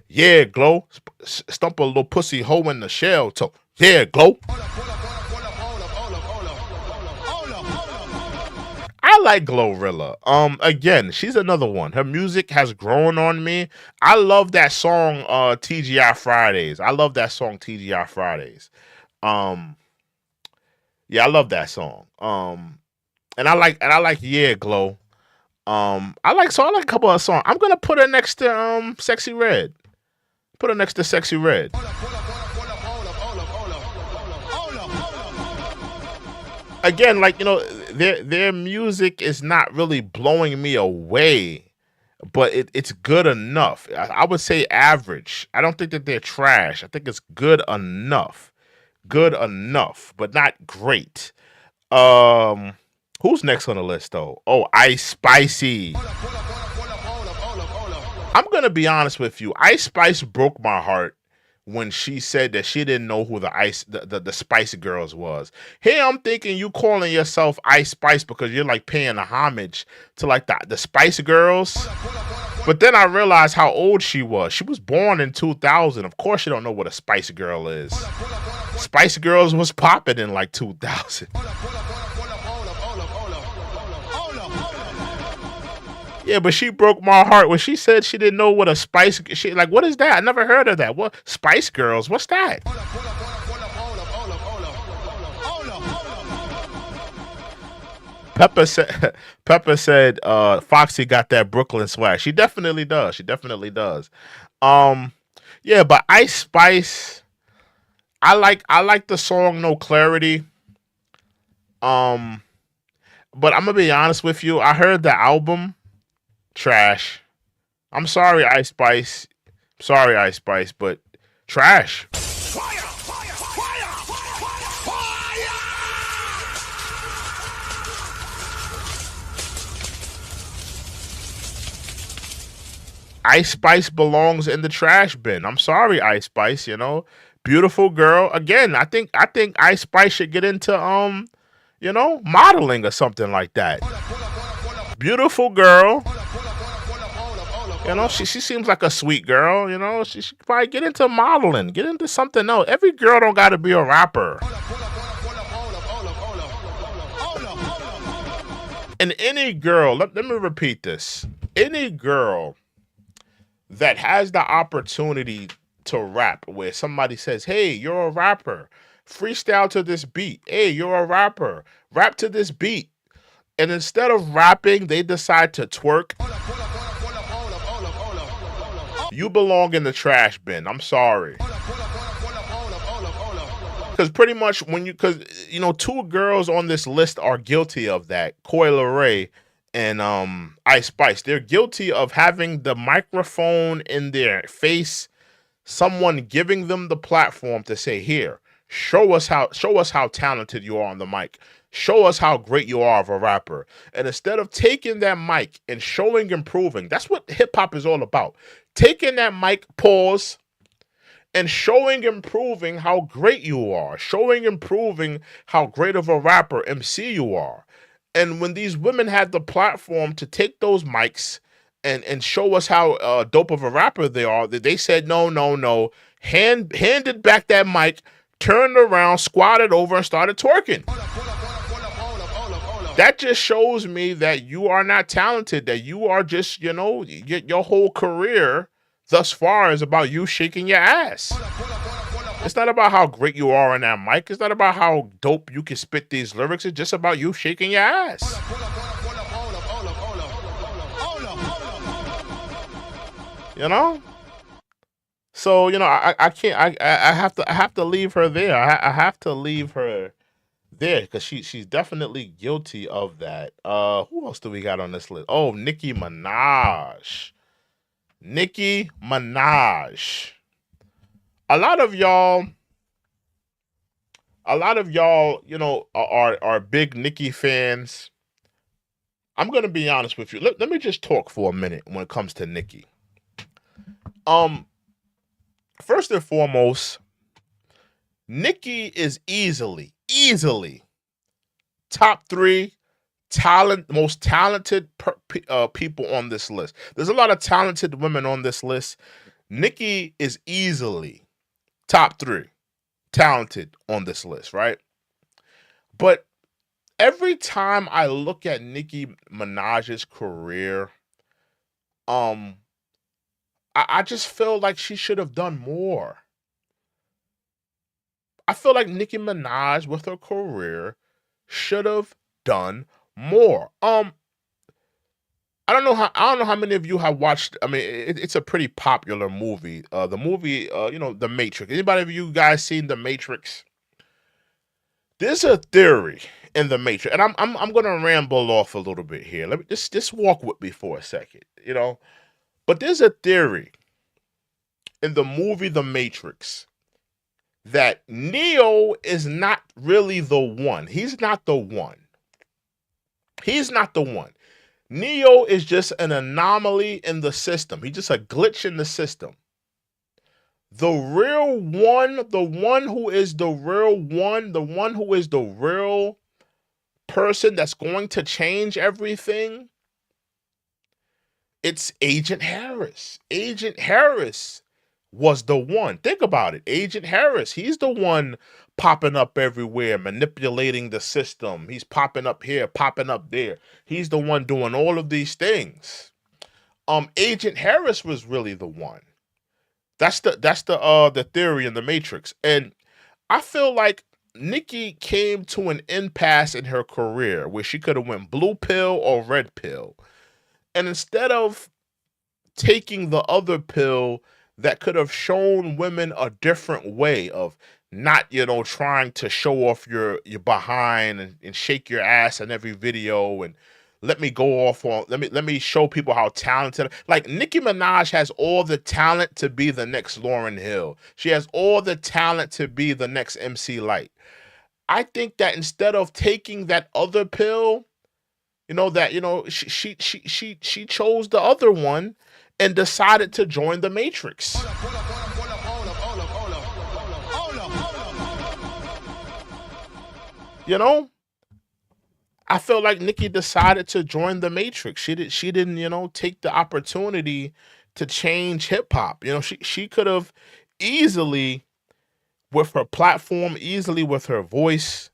Yeah, Glo. Stump a little pussy hole in the shell. So yeah, Glo. I like GloRilla. Again, she's another one. Her music has grown on me. I love that song, TGI Fridays. Yeah, I love that song. And I like Yeah, Glo. I like a couple of songs. I'm gonna put her next to Sexyy Red. Put her next to Sexyy Red. Again, their music is not really blowing me away, but it's good enough. I would say average. I don't think that they're trash. I think it's good enough, but not great. Who's next on the list though? Oh, Ice Spicy. I'm gonna be honest with you. Ice Spice broke my heart when she said that she didn't know who the Spice Girls was. Here I'm thinking you calling yourself Ice Spice because you're like paying a homage to like the Spice Girls. But then I realized how old she was. She was born in 2000. Of course you don't know what a Spice Girl is. Spice Girls was popping in like 2000. Yeah, but she broke my heart when she said she didn't know what a Spice. She like, what is that? I never heard of that. What Spice Girls? What's that? Pepper said, Foxy got that Brooklyn swag. She definitely does. Yeah, but Ice Spice, I like the song No Clarity. But I'm gonna be honest with you. I heard the album. Trash. I'm sorry, Ice Spice. But trash. Fire! Ice Spice belongs in the trash bin. I'm sorry, Ice Spice. You know, beautiful girl. Again, I think Ice Spice should get into modeling or something like that. Beautiful girl. You know, she seems like a sweet girl. You know, she should probably get into modeling, get into something else. Every girl don't got to be a rapper. And any girl, let me repeat this. Any girl that has the opportunity to rap, where somebody says, hey, you're a rapper, freestyle to this beat. Hey, you're a rapper, rap to this beat. And instead of rapping, they decide to twerk. You belong in the trash bin. I'm sorry. Because pretty much two girls on this list are guilty of that. Leray and Ice Spice. They're guilty of having the microphone in their face, someone giving them the platform to say, here, show us how talented you are on the mic. Show us how great you are of a rapper. And instead of taking that mic and showing and proving, that's what hip hop is all about. Taking that mic, pause, and showing and proving how great you are, showing and proving how great of a rapper, MC you are. And when these women had the platform to take those mics and show us how dope of a rapper they are, they said, no, handed back that mic, turned around, squatted over, and started twerking. That just shows me that you are not talented, that you are just, your whole career thus far is about you shaking your ass. It's not about how great you are on that mic. It's not about how dope you can spit these lyrics. It's just about you shaking your ass. You know? So, I can't, I have to leave her there. I have to leave her there because she's definitely guilty of that. Who else do we got on this list? Oh, Nicki Minaj. Nicki Minaj. A lot of y'all, are big Nicki fans. I'm gonna be honest with you. Let me just talk for a minute when it comes to Nicki. First and foremost, Nicki is easily top 3 most talented people on this list. There's a lot of talented women on this list. Nicki is easily top 3 talented on this list, right? But every time I look at Nicki Minaj's career, I just feel like she should have done more. I feel like Nicki Minaj with her career should have done more. I don't know how many of you have watched. I mean, it's a pretty popular movie. The movie, The Matrix. Anybody of you guys seen The Matrix? There's a theory in The Matrix, and I'm gonna ramble off a little bit here. Let me just walk with me for a second, But there's a theory in the movie The Matrix that Neo is not really the one. He's not the one. He's not the one. Neo is just an anomaly in the system. He's just a glitch in the system. The real one, the one who is the real one, the one who is the real person that's going to change everything, it's Agent Harris. Agent Harris was the one. Think about it. Agent Harris, he's the one popping up everywhere, manipulating the system. He's popping up here, popping up there. He's the one doing all of these things. Agent Harris was really the one. That's the theory in The Matrix. And I feel like Nicki came to an impasse in her career where she could have went blue pill or red pill. And instead of taking the other pill that could have shown women a different way of not, trying to show off your behind and shake your ass in every video and let me go off on, let me show people how talented. Like Nicki Minaj has all the talent to be the next Lauryn Hill. She has all the talent to be the next MC Lyte. I think that instead of taking that other pill, she chose the other one and decided to join the Matrix. You know, I feel like Nicki decided to join the Matrix. She didn't, you know, take the opportunity to change hip hop. You know, she could have easily, with her platform, easily with her voice,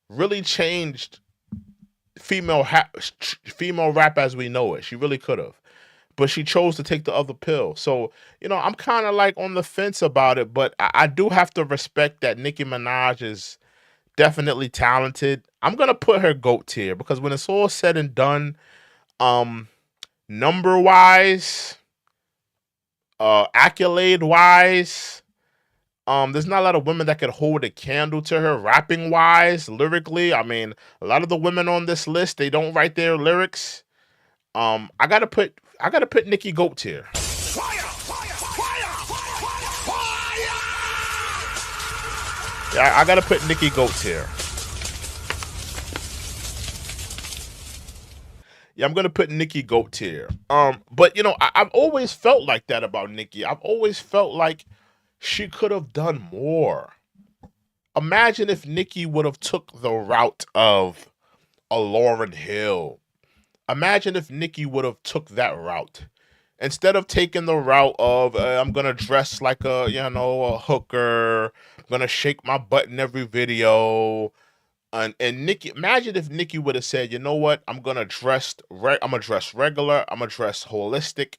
really changed female rap as we know it. She really could have. But she chose to take the other pill. So, you know, I'm kind of like on the fence about it, but I do have to respect that Nicki Minaj is definitely talented. I'm gonna put her GOAT tier because when it's all said and done, number wise, accolade wise, there's not a lot of women that could hold a candle to her rapping wise, lyrically. I mean, a lot of the women on this list, they don't write their lyrics. I gotta put Nicki GOAT tier. Yeah, I gotta put Nicki GOAT tier. Yeah, I'm gonna put Nicki GOAT tier. But you know, I've always felt like that about Nicki. I've always felt like she could have done more. Imagine if Nicki would have took the route of a Lauryn Hill. Imagine if Nicki would have took that route. Instead of taking the route of I'm gonna dress like a, you know, a hooker, I'm gonna shake my butt in every video, and Nicki, imagine if Nicki would have said, you know what, I'm gonna dress regular, I'm gonna dress holistic,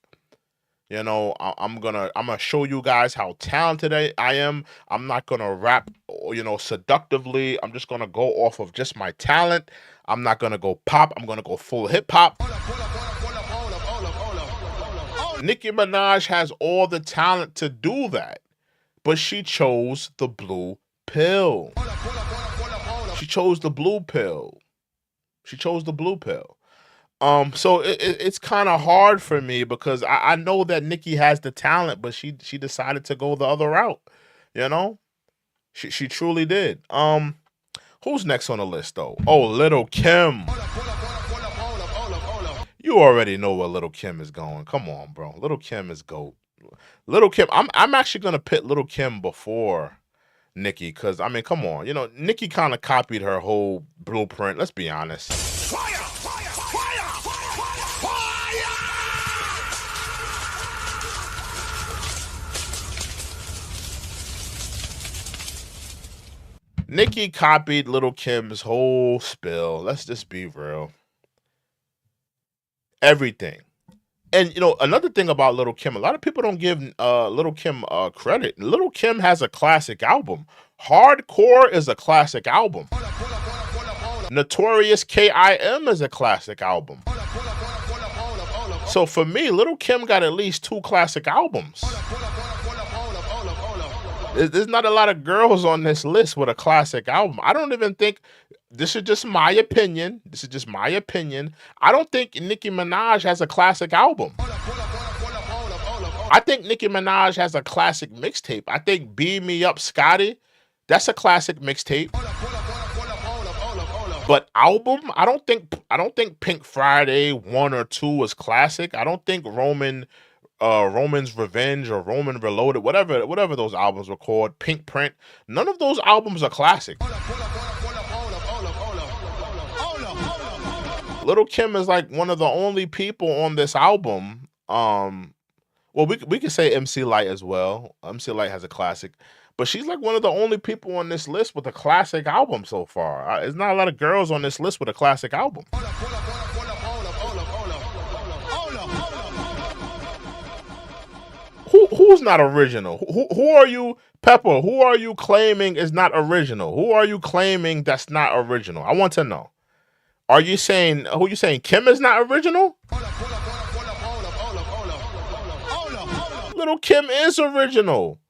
you know, I'm gonna show you guys how talented I am. I'm not gonna rap, you know, seductively. I'm just gonna go off of just my talent. I'm not gonna go pop. I'm gonna go full hip hop. Nicki Minaj has all the talent to do that, but she chose the blue pill. She chose the blue pill. She chose the blue pill. So it's kind of hard for me because I know that Nicki has the talent, but she decided to go the other route. You know, she truly did. Who's next on the list though? Oh, Lil Kim. You already know where Lil Kim is going. Come on, bro. Lil Kim is GOAT. Lil Kim, I'm actually gonna pit Lil Kim before Nicki, because I mean, come on, you know, Nicki kind of copied her whole blueprint. Let's be honest. Nicki copied Lil Kim's whole spill. Let's just be real. Everything. And you know, another thing about Lil Kim, a lot of people don't give Lil Kim credit. Lil Kim has a classic album. Hardcore is a classic album. Notorious K.I.M. is a classic album. So for me, Lil Kim got at least 2 classic albums. There's not a lot of girls on this list with a classic album. I don't even think, this is just my opinion. This is just my opinion. I don't think Nicki Minaj has a classic album. I think Nicki Minaj has a classic mixtape. I think Beam Me Up Scotty, that's a classic mixtape. But album, I don't think Pink Friday 1 or 2 was classic. I don't think Roman's Revenge or Roman Reloaded, whatever those albums were called, Pink Print, none of those albums are classic. Lil Kim is like one of the only people on this album. Well, we could say MC Lyte as well. MC Lyte has a classic, but she's like one of the only people on this list with a classic album so far. There's not a lot of girls on this list with a classic album. Who's not original? Who are you, Pepper? Who are you claiming is not original? Who are you claiming that's not original? I want to know. Are you saying, who you saying, Kim is not original? Lil Kim is original.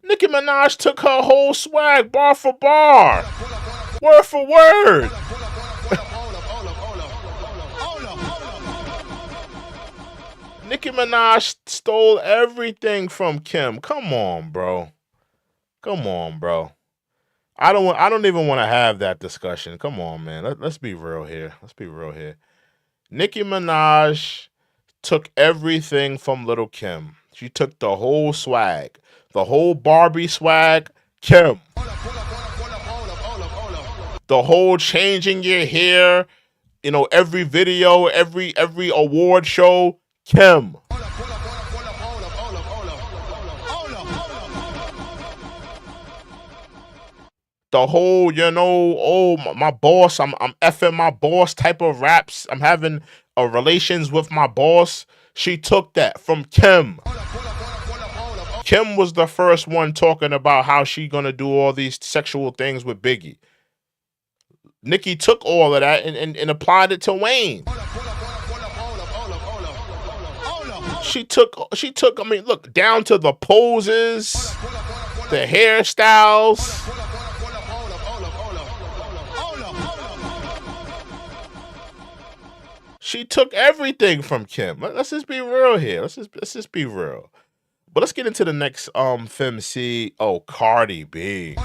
Nicki Minaj took her whole swag, bar for bar, word for word. Nicki Minaj stole everything from Kim. Come on, bro. Come on, bro. I don't even want to have that discussion. Come on, man. Let's be real here. Let's be real here. Nicki Minaj took everything from Lil Kim. She took the whole swag, the whole Barbie swag, Kim. The whole changing your hair, you know, every video, every award show, Kim. The whole, you know, oh, my boss, I'm effing my boss type of raps. I'm having relations with my boss. She took that from Kim. Kim was the first one talking about how she gonna do all these sexual things with Biggie. Nicki took all of that and applied it to Wayne. She took, I mean, look, down to the poses, the hairstyles. She took everything from Kim. Let's just be real here. Let's just be real. But let's get into the next femc. Oh, Cardi B.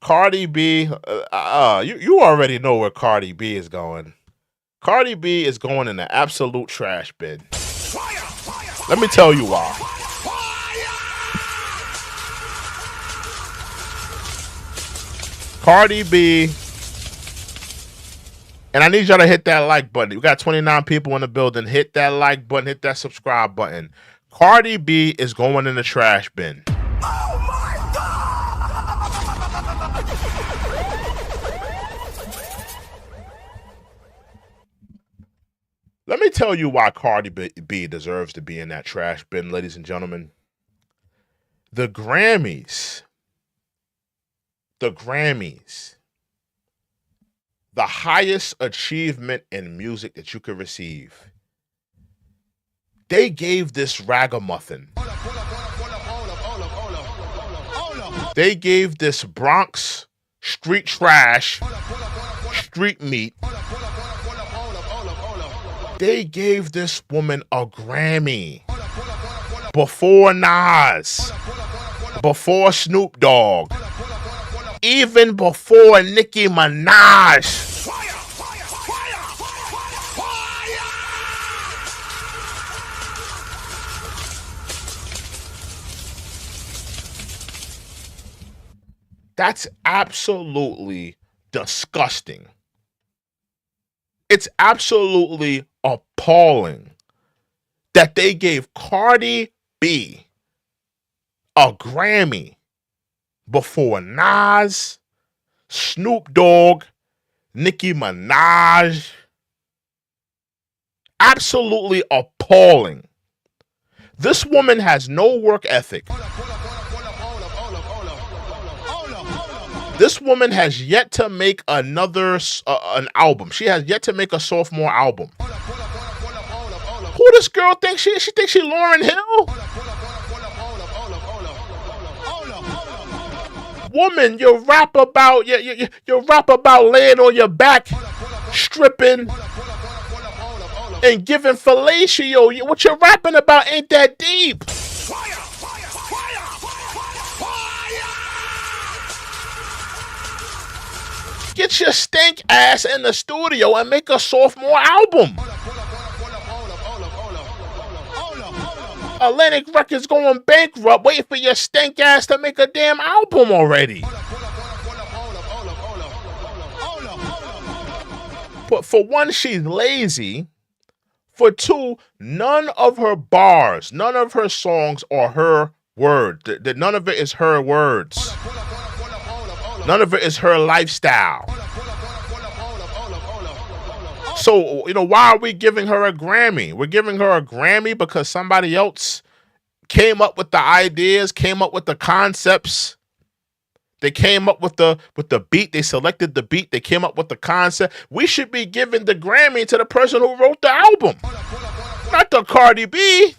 Cardi B. You already know where Cardi B is going. Cardi B is going in the absolute trash bin. Let me tell you why. Cardi B. And I need y'all to hit that like button. We got 29 people in the building. Hit that like button. Hit that subscribe button. Cardi B is going in the trash bin. Oh my Let me tell you why Cardi B deserves to be in that trash bin, ladies and gentlemen. The Grammys. The highest achievement in music that you could receive. They gave this ragamuffin. They gave this Bronx street trash, street meat. They gave this woman a Grammy. Before Nas, before Snoop Dogg, even before Nicki Minaj. That's absolutely disgusting. It's absolutely appalling that they gave Cardi B a Grammy before Nas, Snoop Dogg, Nicki Minaj. Absolutely appalling. This woman has no work ethic. This woman has yet to make another an album. She has yet to make a sophomore album. Who this girl thinks she is? She thinks she Lauryn Hill? Woman, you rap about you rap about laying on your back, stripping, and giving fellatio. What you're rapping about ain't that deep. Get your stank ass in the studio and make a sophomore album. Atlantic Records going bankrupt. Wait for your stank ass to make a damn album already. But for one, she's lazy. For two, none of her bars, none of her songs are her word. None of it is her words. None of it is her lifestyle. So, you know, why are we giving her a Grammy? We're giving her a Grammy because somebody else came up with the ideas, came up with the concepts. They came up with the beat. They selected the beat. They came up with the concept. We should be giving the Grammy to the person who wrote the album, not the Cardi B.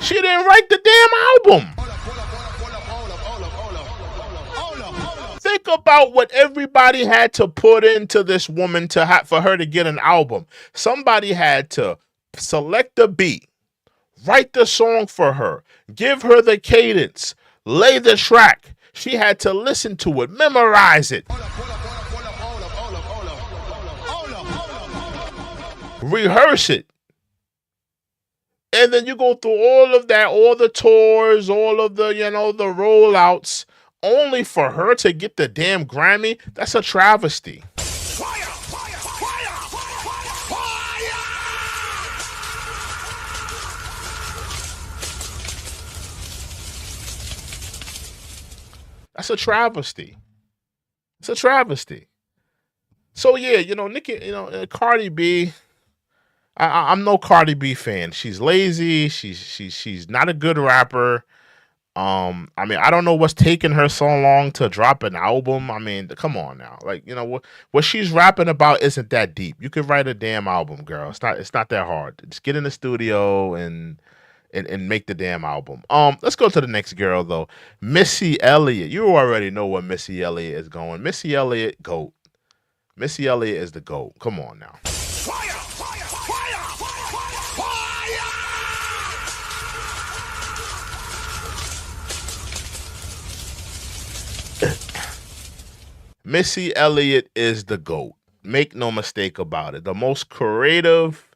She didn't write the damn album. Think about what everybody had to put into this woman for her to get an album. Somebody had to select the beat, write the song for her, give her the cadence, lay the track. She had to listen to it, memorize it. rehearse it. And then you go through all of that, all the tours, all of the, the rollouts, only for her to get the damn Grammy. That's a travesty. Fire! Fire! Fire! Fire! That's a travesty. It's a travesty. So yeah, Nicki, Cardi B. I'm no Cardi B fan. She's lazy. She's not a good rapper. I mean, I don't know what's taking her so long to drop an album. I mean, come on now. Like, what she's rapping about isn't that deep. You could write a damn album, girl. It's not that hard. Just get in the studio and make the damn album. Let's go to the next girl though. Missy Elliott. You already know where Missy Elliott is going. Missy Elliott, GOAT. Missy Elliott is the GOAT. Come on now. Fire! Fire! Fire! Missy Elliott is the GOAT. Make no mistake about it. The most creative,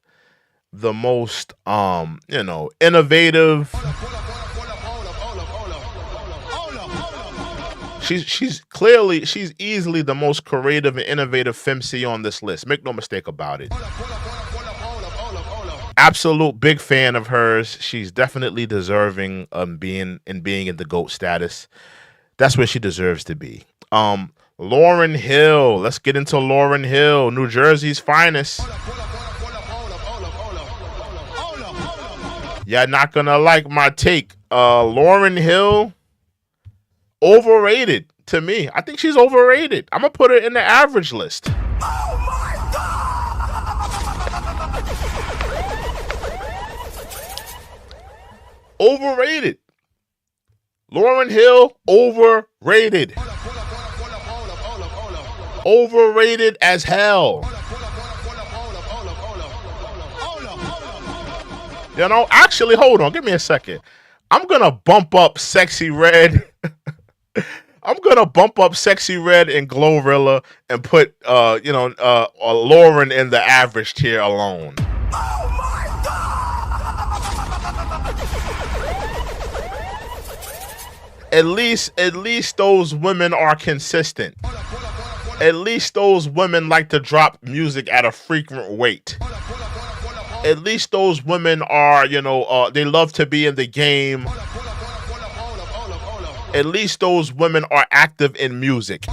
the most innovative. She's easily the most creative and innovative femc on this list. Make no mistake about it. Absolute big fan of hers. She's definitely deserving of being in the GOAT status. That's where she deserves to be. Lauryn Hill. Let's get into Lauryn Hill, New Jersey's finest. Y'all not gonna like my take. Lauryn Hill, overrated to me. I think she's overrated. I'm gonna put her in the average list. Oh my God! Overrated. Lauryn Hill, overrated. Overrated as hell. Actually, hold on. Give me a second. I'm going to bump up Sexyy Red. I'm going to bump up Sexyy Red and GloRilla and put, Lauryn in the average tier alone. Oh my God! At least those women are consistent. At least those women like to drop music at a frequent rate. At least those women are, they love to be in the game. At least those women are active in music.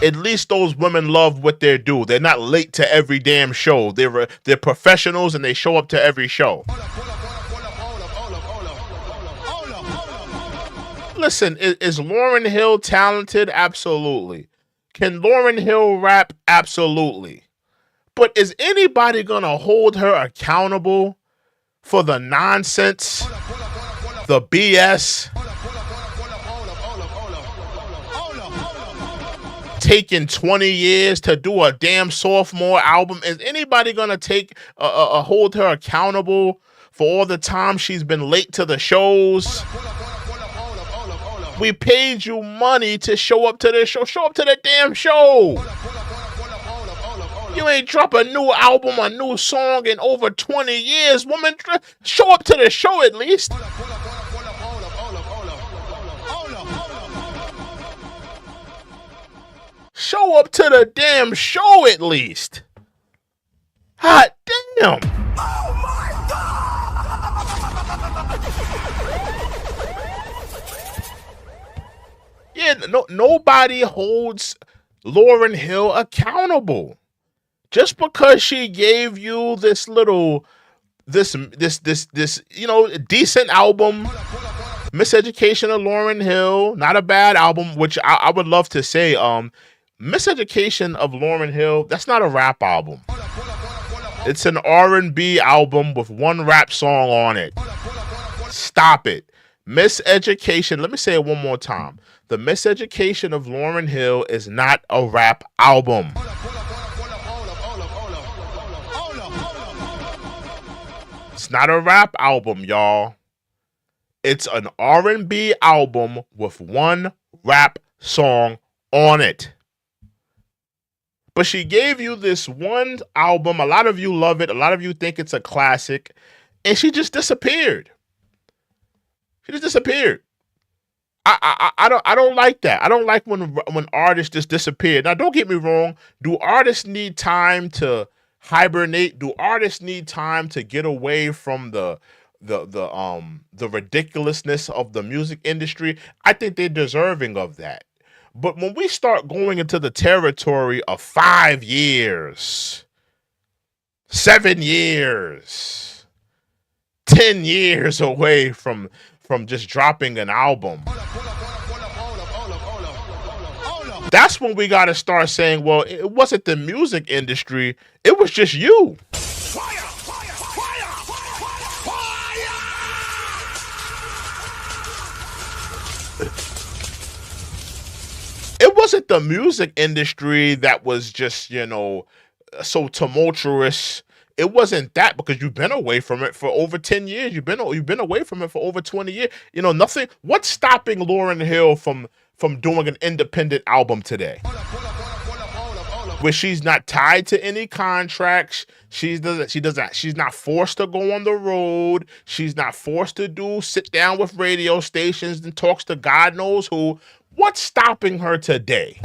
At least those women love what they do. They're not late to every damn show. They're professionals and they show up to every show. Listen, is Lauryn Hill talented? Absolutely. Can Lauryn Hill rap? Absolutely. But is anybody gonna hold her accountable for the nonsense, the BS, taking 20 years to do a damn sophomore album? Is anybody gonna hold her accountable for all the time she's been late to the shows? We paid you money to show up to the show. Show up to the damn show. You ain't drop a new album, a new song in over 20 years. Woman, show up to the show at least. Show up to the damn show at least. Hot damn. Oh my God! Yeah, nobody holds Lauryn Hill accountable. Just because she gave you this little, this decent album, Miseducation of Lauryn Hill, not a bad album, which I would love to say, Miseducation of Lauryn Hill, that's not a rap album. It's an R&B album with one rap song on it. Stop it. Miseducation, let me say it one more time. The Miseducation of Lauryn Hill is not a rap album. It's not a rap album, y'all. It's an R&B album with one rap song on it. But she gave you this one album. A lot of you love it. A lot of you think it's a classic. And she just disappeared. She just disappeared. I don't like that. I don't like when artists just disappear. Now, don't get me wrong. Do artists need time to hibernate? Do artists need time to get away from the ridiculousness of the music industry? I think they're deserving of that. But when we start going into the territory of 5 years, 7 years, 10 years away from just dropping an album, that's when we got to start saying, well, it wasn't the music industry, it was just you. It wasn't the music industry that was just, so tumultuous. It wasn't that, because you've been away from it for over 10 years. You've been away from it for over 20 years. Nothing. What's stopping Lauryn Hill from doing an independent album today? Where she's not tied to any contracts. She's not forced to go on the road. She's not forced to sit down with radio stations and talks to God knows who. What's stopping her today?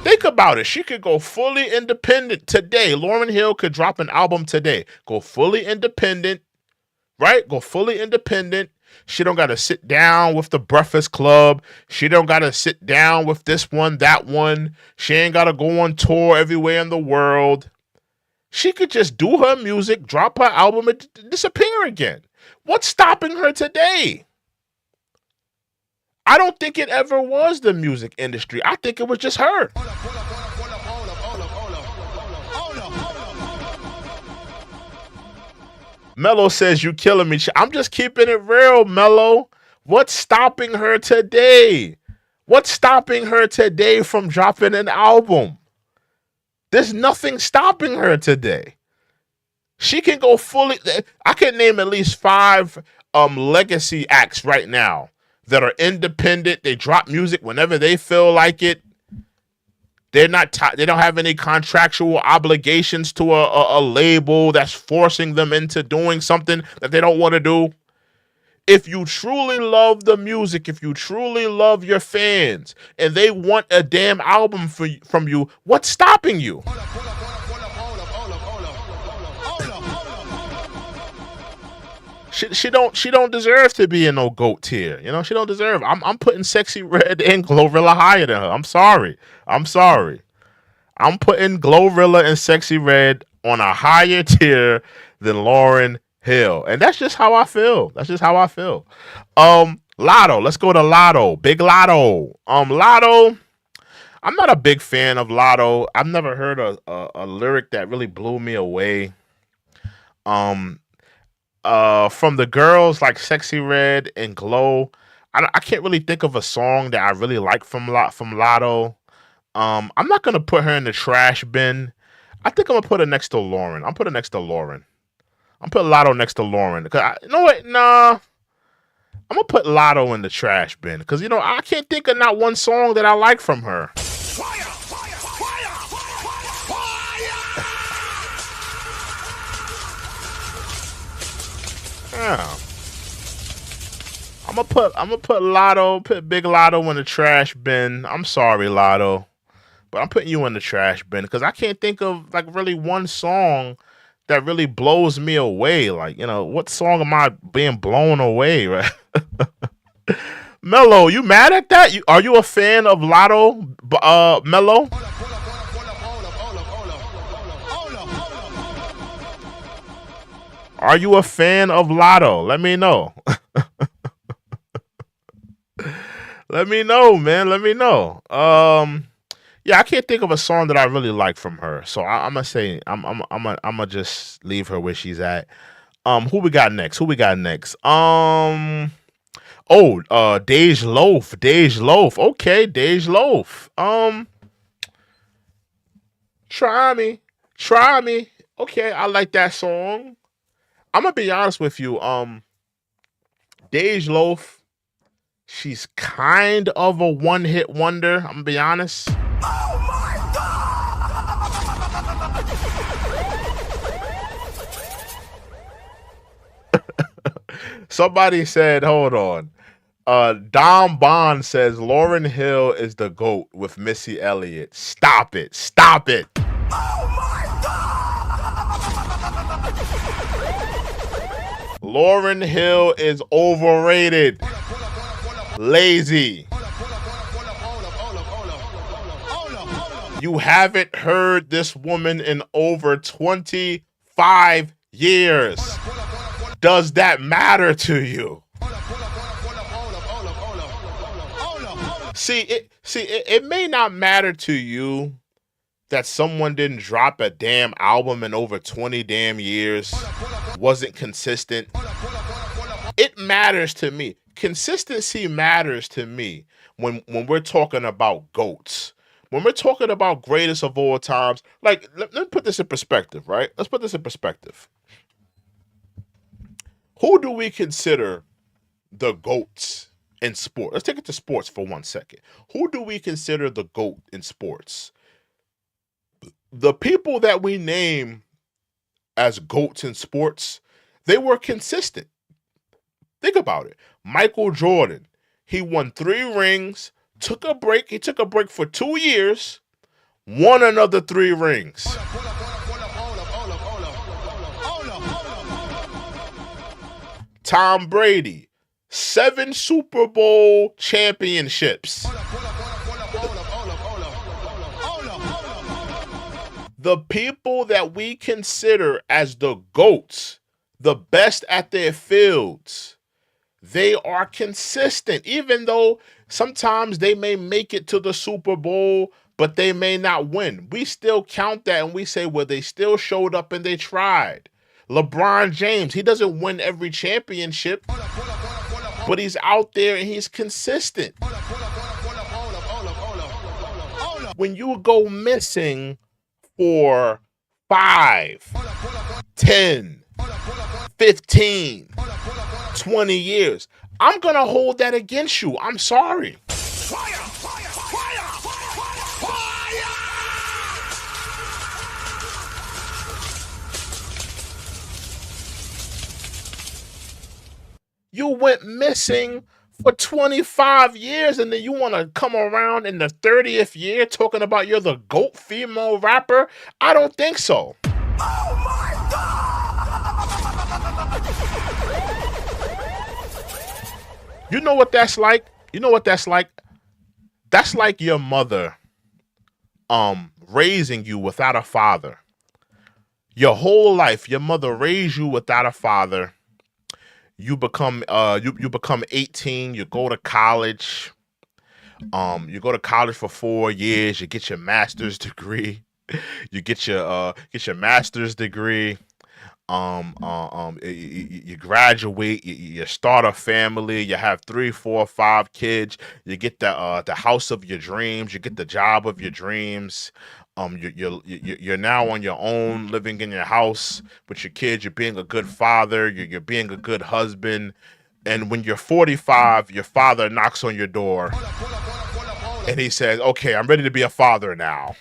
Think about it. She could go fully independent today. Lauryn Hill could drop an album today. Go fully independent, right? Go fully independent. She don't got to sit down with the Breakfast Club. She don't got to sit down with this one, that one. She ain't got to go on tour everywhere in the world. She could just do her music, drop her album, and disappear again. What's stopping her today? I don't think it ever was the music industry. I think it was just her. Mello says, you killing me. I'm just keeping it real, Mello. What's stopping her today? What's stopping her today from dropping an album? There's nothing stopping her today. She can go fully. I can name at least 5 legacy acts right now that are independent. They drop music whenever they feel like it. They're not. They don't have any contractual obligations to a label that's forcing them into doing something that they don't want to do. If you truly love the music, if you truly love your fans, and they want a damn album from you, what's stopping you? She don't deserve to be in no GOAT tier. She don't deserve. I'm putting Sexyy Red and GloRilla higher than her. I'm sorry. I'm putting GloRilla and Sexyy Red on a higher tier than Lauryn Hill. And that's just how I feel. Lotto. Let's go to Lotto. Big Lotto. Lotto. I'm not a big fan of Lotto. I've never heard a lyric that really blew me away. From the girls like Sexyy Red and Glow, I can't really think of a song that I really like from Lotto. I'm not gonna put her in the trash bin. I think I'm gonna put her next to Lauryn. I'm putting next to Lauryn. I'm putting Lotto next to Lauryn. You know what? Nah. I'm gonna put Lotto in the trash bin because I can't think of not one song that I like from her. Yeah. I'm gonna put Big Lotto in the trash bin. I'm sorry, Lotto, but I'm putting you in the trash bin because I can't think of really one song that really blows me away. What song am I being blown away, right? Mello, you mad at that? Are you a fan of Lotto, Mello? Are you a fan of Lotto? Let me know. Let me know, man. Let me know. Yeah, I can't think of a song that I really like from her. So I'm gonna say I'm gonna just leave her where she's at. Who we got next? Dej Loaf. Dej Loaf. Okay, Dej Loaf. Try me. Okay, I like that song. I'm gonna be honest with you. Dej Loaf, She's kind of a one-hit wonder, I'm gonna be honest. Oh my Somebody said, hold on. Dom Bond says Lauryn Hill is the GOAT with Missy Elliott. Stop it. Stop it. Oh my Lauryn Hill is overrated. Lazy. You haven't heard this woman in over 25 years. Does that matter to you? See, it may not matter to you that someone didn't drop a damn album in over 20 damn years, wasn't consistent. It matters to me. Consistency matters to me when we're talking about GOATs. When we're talking about greatest of all times, like, let me put this in perspective, right? Let's put this in perspective. Who do we consider the GOATs in sport? Let's take it to sports for 1 second. Who do we consider the GOAT in sports? The people that we name as GOATs in sports, they were consistent. Think about it. Michael Jordan, he won 3 rings, took a break. He took a break for 2 years, won another 3 rings. Tom Brady, 7 Super Bowl championships. The people that we consider as the GOATs, the best at their fields, they are consistent. Even though sometimes they may make it to the Super Bowl, but they may not win. We still count that and we say, well, they still showed up and they tried. LeBron James, he doesn't win every championship, but he's out there and he's consistent. When you go missing for 5, 10, 15, 20 years, I'm going to hold that against you. I'm sorry. You went missing for 25 years and then you want to come around in the 30th year talking about you're the GOAT female rapper? I don't think so. Oh my You know what that's like? You know what that's like? That's like your mother raising you without a father. Your whole life, your mother raised you without a father. You become you become 18, you go to college. You go to college for 4 years, you get your master's degree. You get your master's degree. You graduate, you start a family, you have 3, 4, 5 kids, you get the house of your dreams, you get the job of your dreams. You're now on your own, living in your house with your kids. You're being a good father. You're being a good husband. And when you're 45, your father knocks on your door, and he says, "Okay, I'm ready to be a father now."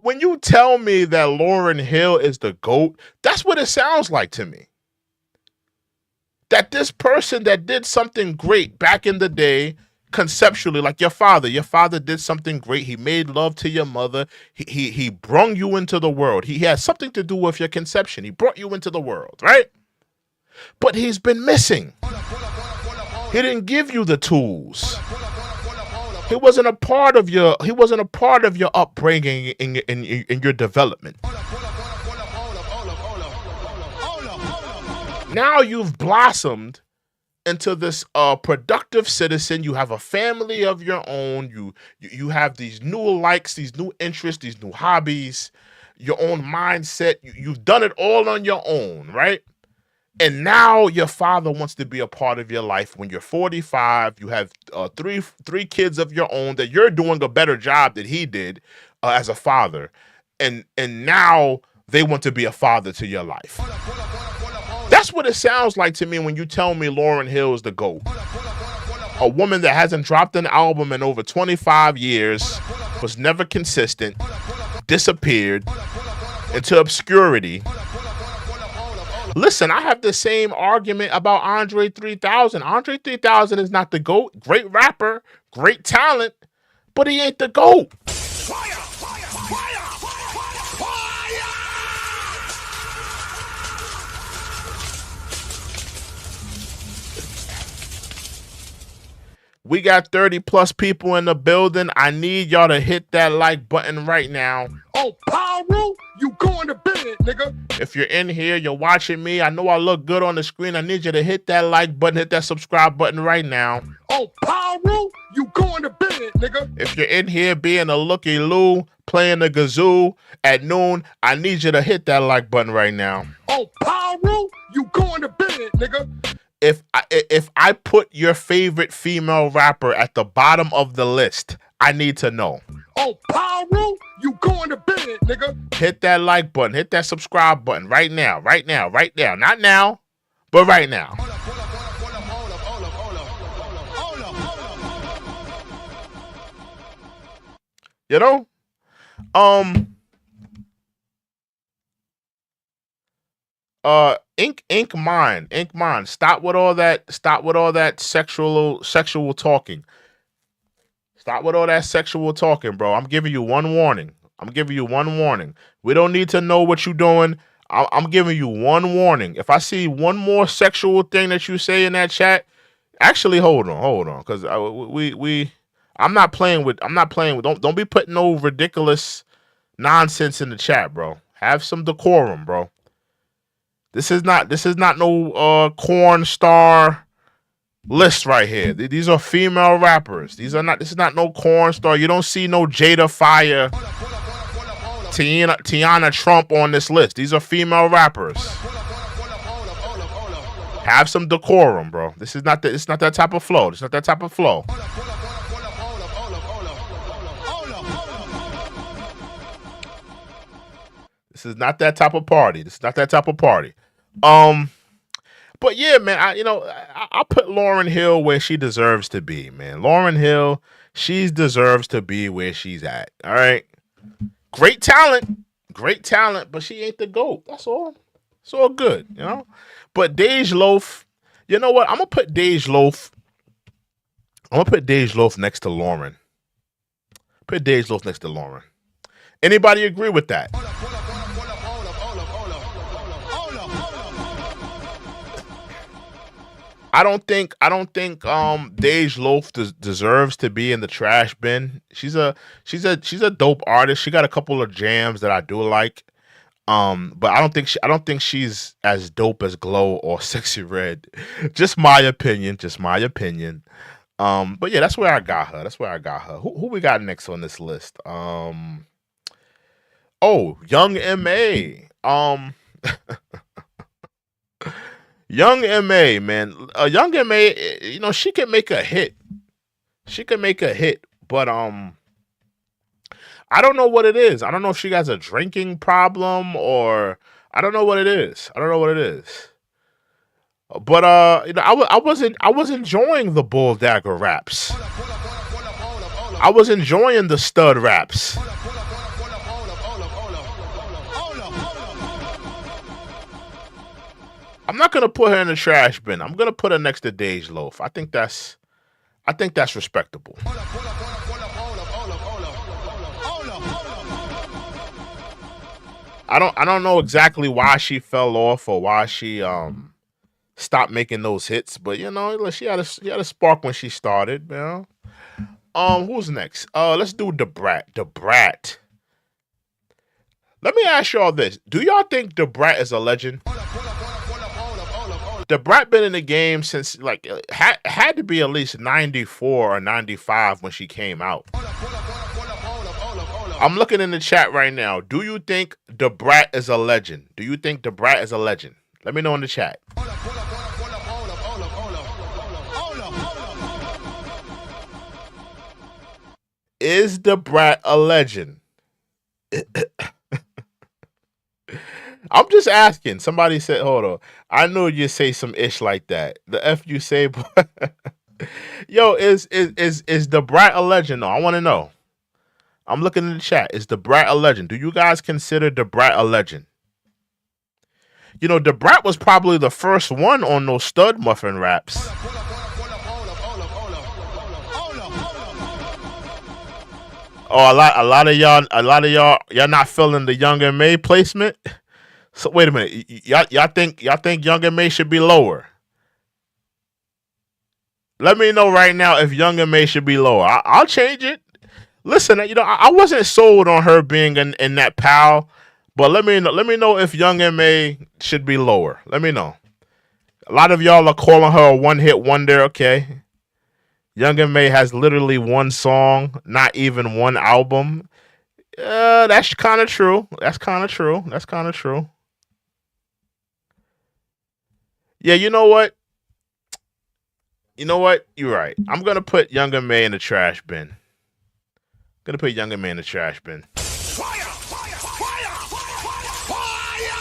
When you tell me that Lauryn Hill is the GOAT, that's what it sounds like to me. That this person that did something great back in the day, conceptually, like your father did something great. He made love to your mother. He brung you into the world. He has something to do with your conception. He brought you into the world, right? But he's been missing. He didn't give you the tools. He wasn't a part of your upbringing in your development. Now you've blossomed into this productive citizen. You have a family of your own. You have these new likes, these new interests, these new hobbies, your own mindset. You've done it all on your own, right? And now your father wants to be a part of your life. When you're 45, you have three kids of your own that you're doing a better job than he did as a father. and now they want to be a father to your life. That's what it sounds like to me when you tell me Lauryn Hill is the GOAT. A woman that hasn't dropped an album in over 25 years, was never consistent, disappeared into obscurity. Listen, I have the same argument about Andre 3000. Andre 3000 is not the GOAT. Great rapper, great talent, but he ain't the GOAT. We got 30 plus people in the building. I need y'all to hit that like button right now. Oh, Pyro, you going to bed, nigga. If you're in here, you're watching me. I know I look good on the screen. I need you to hit that like button, hit that subscribe button right now. Oh, Pyro, you going to bed, nigga. If you're in here being a looky-loo, playing the gazoo at noon, I need you to hit that like button right now. Oh, Pyro, you going to bed, nigga. If I put your favorite female rapper at the bottom of the list, I need to know. Oh, Pyro, you going to bed, nigga. Hit that like button, hit that subscribe button right now, right now, right now. Not now, but right now. You know? Ink Mind. Stop with all that sexual talking. Stop with all that sexual talking, bro. I'm giving you one warning. We don't need to know what you're doing. I'm giving you one warning. If I see one more sexual thing that you say in that chat, actually hold on, because I'm not playing with. Don't be putting no ridiculous nonsense in the chat, bro. Have some decorum, bro. This is not no corn star list right here. These are female rappers. This is not no corn star. You don't see no Jada Fire, Tiana Trump on this list. These are female rappers. Have some decorum, bro. It's not that type of flow. It's not that type of flow. This is not that type of party. But yeah, man, I put Lauryn Hill where she deserves to be, man. Lauryn Hill, she deserves to be where she's at. All right. Great talent, but she ain't the GOAT. That's all. It's all good, you know. But Dej Loaf, you know what? I'm gonna put Dej Loaf next to Lauryn. Put Dej Loaf next to Lauryn. Anybody agree with that? I don't think Dej Loaf deserves to be in the trash bin. She's a dope artist. She got a couple of jams that I do like. But I don't think she's as dope as Glow or Sexyy Red. Just my opinion. But yeah, that's where I got her. Who we got next on this list? Young M.A. Young M.A., man. Young M.A., she can make a hit. But I don't know what it is. I don't know if she has a drinking problem or I don't know what it is. But I was enjoying the Bull Dagger raps. I was enjoying the stud raps. I'm not gonna put her in the trash bin. I'm gonna put her next to Dej Loaf. I think that's respectable. I don't know exactly why she fell off or why she stopped making those hits, but she had a spark when she started, you know. Who's next? Let's do the Brat. Let me ask y'all this. Do y'all think the Brat is a legend? The Brat been in the game since had to be at least 94 or 95 when she came out. I'm looking in the chat right now. Do you think the Brat is a legend? Let me know in the chat. Is the Brat a legend? I'm just asking. Somebody said, hold on. I knew you'd say some ish like that. The F you say, boy. Yo, is the Brat a legend? No, I want to know. I'm looking in the chat. Is the Brat a legend? Do you guys consider the Brat a legend? You know, the Brat was probably the first one on those stud muffin raps. Oh, a lot of y'all not feeling the Young and May placement. So wait a minute, y'all think Young and May should be lower? Let me know right now if Young and May should be lower. I'll change it. Listen, you know, I wasn't sold on her being in that pile, but let me know if Young and May should be lower. Let me know. A lot of y'all are calling her a one-hit wonder. Okay, Young and May has literally one song, not even one album. That's kind of true. That's kind of true. That's kind of true. Yeah, you know what? You know what? You're right. I'm gonna put Young and May in the trash bin. Gonna put Young and May in the trash bin. Fire! Fire! Fire! Fire!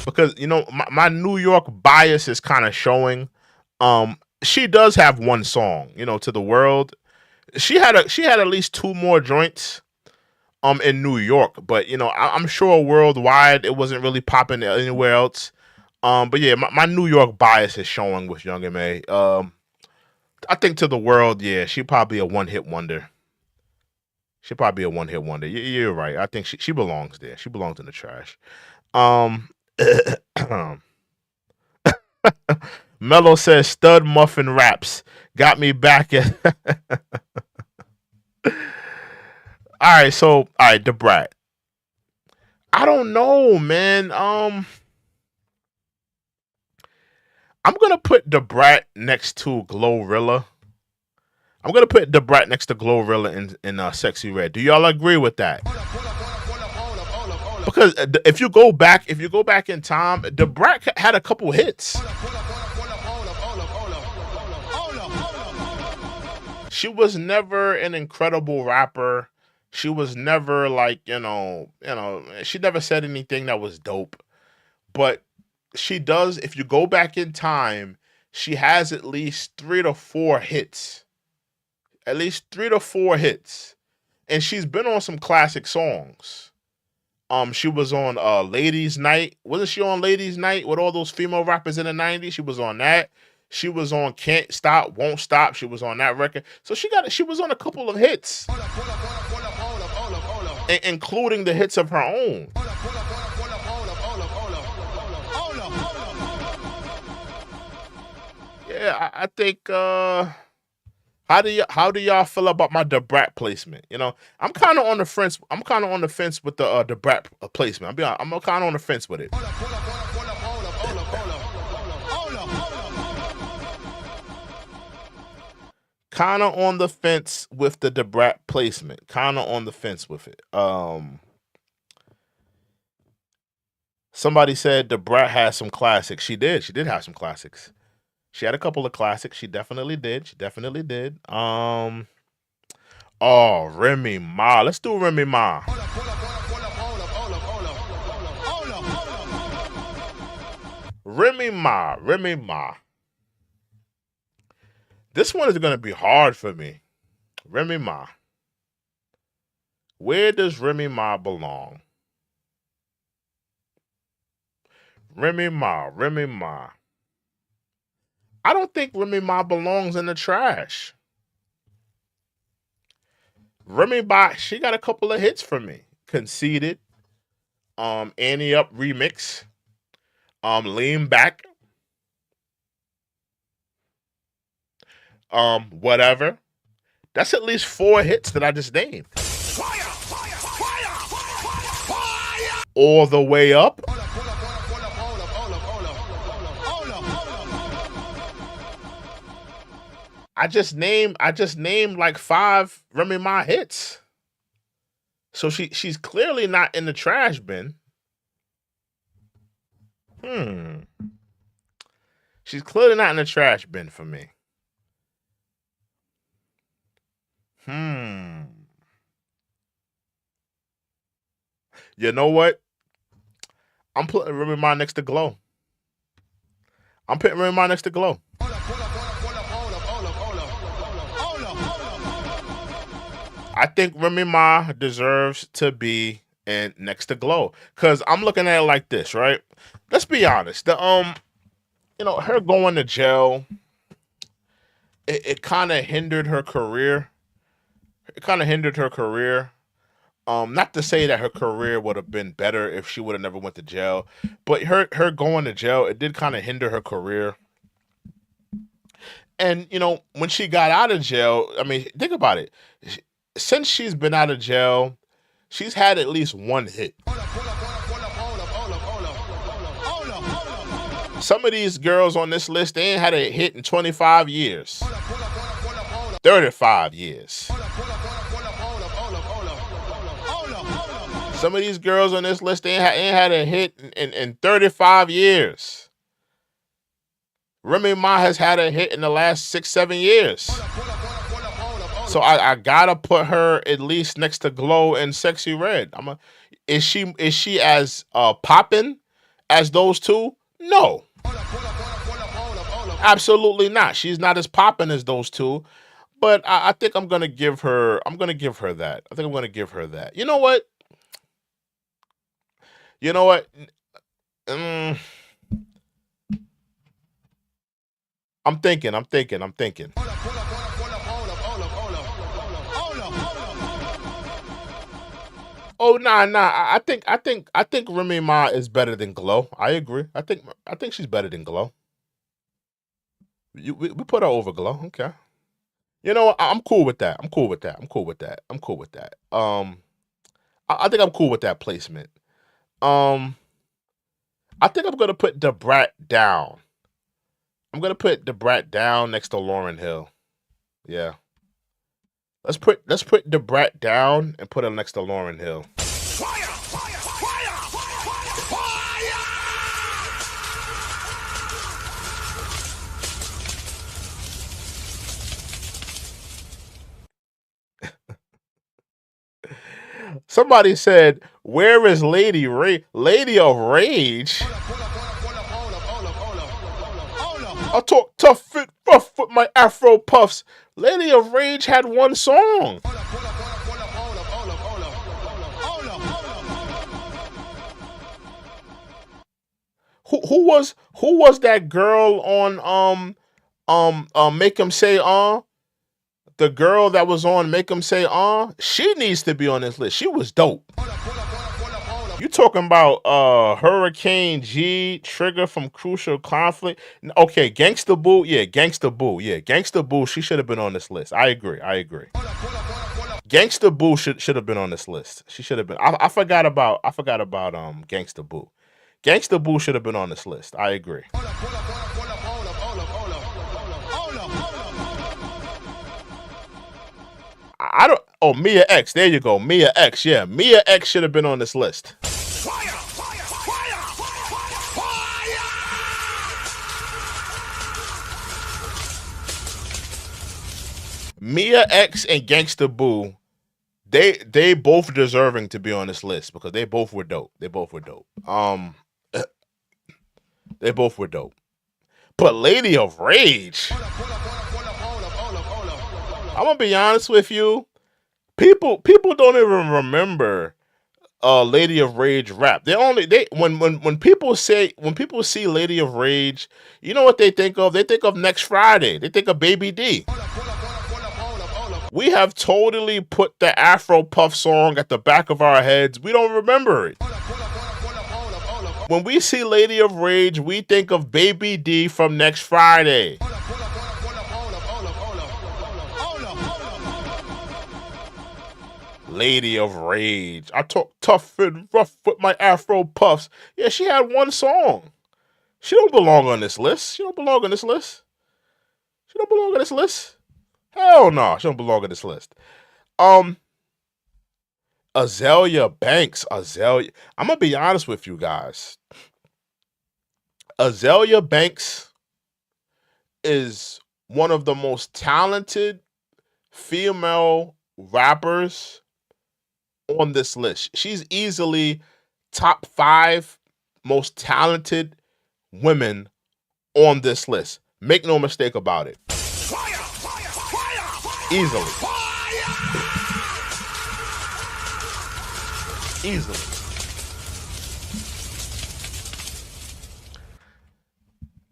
Because you know my New York bias is kind of showing. She does have one song, you know, to the world. She had at least two more joints in New York, but you know I'm sure worldwide it wasn't really popping anywhere else. But yeah, my New York bias is showing with Young and May. I think to the world, yeah, she probably a one-hit wonder. She probably a one-hit wonder. You're right. I think she belongs there. She belongs in the trash. Mello says stud muffin raps got me back at. All right, the Brat. I don't know, man. I'm gonna put the Brat next to GloRilla. I'm gonna put the Brat next to GloRilla and Sexyy Red. Do y'all agree with that? Because if you go back in time, the Brat had a couple hits. She was never an incredible rapper. She was never like, you know, she never said anything that was dope. But she does, if you go back in time, she has at least 3 to 4 hits. At least 3 to 4 hits. And she's been on some classic songs. She was on Ladies Night. Wasn't she on Ladies Night with all those female rappers in the 90s? She was on that. She was on Can't Stop, Won't Stop. She was on that record. So she was on a couple of hits. Including the hits of her own. Yeah, I think how do y'all feel about my the Brat placement? You know, I'm kind of on the fence. I'm kind of on the fence with the Brat placement. I'm kind of on the fence with it. Kind of on the fence with the Brat placement. Kind of on the fence with it. Somebody said the Brat has some classics. She did. She did have some classics. She had a couple of classics. She definitely did. Oh, Remy Ma. Let's do Remy Ma. Remy Ma. This one is going to be hard for me. Remy Ma. Where does Remy Ma belong? Remy Ma. I don't think Remy Ma belongs in the trash. Remy Ma, she got a couple of hits for me. Conceited. Annie Up remix. Lean Back. Whatever. That's at least 4 hits that I just named. Fire, fire, fire, fire. All the Way Up. I just named like 5 Remy Ma hits. So she's clearly not in the trash bin. She's clearly not in the trash bin for me. You know what? I'm putting Remy Ma next to Glow. I'm putting Remy Ma next to Glow. I think Remy Ma deserves to be in next to Glow. Cause I'm looking at it like this, right? Let's be honest. Her going to jail, it kind of hindered her career. It kind of hindered her career. Not to say that her career would have been better if she would have never went to jail, but her going to jail, it did kind of hinder her career. And when she got out of jail, I mean, think about it. Since she's been out of jail, she's had at least one hit. Some of these girls on this list, they ain't had a hit in 25 years. 35 years. Some of these girls on this list, they ain't had a hit in 35 years. Remy Ma has had a hit in the last 6-7 years. So I gotta put her at least next to Glow and Sexyy Red. Is she as poppin' as those two? No. Absolutely not. She's not as poppin' as those two. But I think I'm gonna give her that. I think I'm gonna give her that. You know what? I'm thinking. Oh nah. I think Remy Ma is better than Glow. I agree. I think she's better than Glow. We put her over Glow. Okay. You know what? I'm cool with that. I think I'm cool with that placement. I think I'm gonna put the Brat down. I'm gonna put the Brat down next to Lauryn Hill. Yeah. Let's put the Brat down and put her next to Lauryn Hill. Somebody said, "Where is Lady of Rage?" I talk tough, fit, rough with my Afro puffs. Lady of Rage had one song. Who was that girl on Make 'Em Say The girl that was on Make 'Em Say she needs to be on this list. She was dope. You talking about Hurricane G, Trigger from Crucial Conflict? Okay, Gangsta Boo. Yeah, Gangsta Boo. She should have been on this list. I agree. Gangsta Boo should have been on this list. She should have been. I forgot about Gangsta Boo. Gangsta Boo should have been on this list. I agree. I don't. Oh, Mia X. There you go. Mia X. Yeah, Mia X should have been on this list. Mia X and Gangsta Boo, they both deserving to be on this list because they both were dope. They both were dope. But Lady of Rage, I'm gonna be honest with you. People don't even remember Lady of Rage rap. When people see Lady of Rage, you know what they think of? They think of Next Friday. They think of Baby D. We have totally put the Afro Puff song at the back of our heads. We don't remember it. When we see Lady of Rage, we think of Baby D from Next Friday. Lady of Rage. I talk tough and rough with my Afro Puffs. Yeah, she had one song. She don't belong on this list. Hell no, she don't belong on this list. Azealia Banks. I'm gonna be honest with you guys. Azealia Banks is one of the most talented female rappers on this list. She's easily top 5 most talented women on this list. Make no mistake about it. Easily. Easily.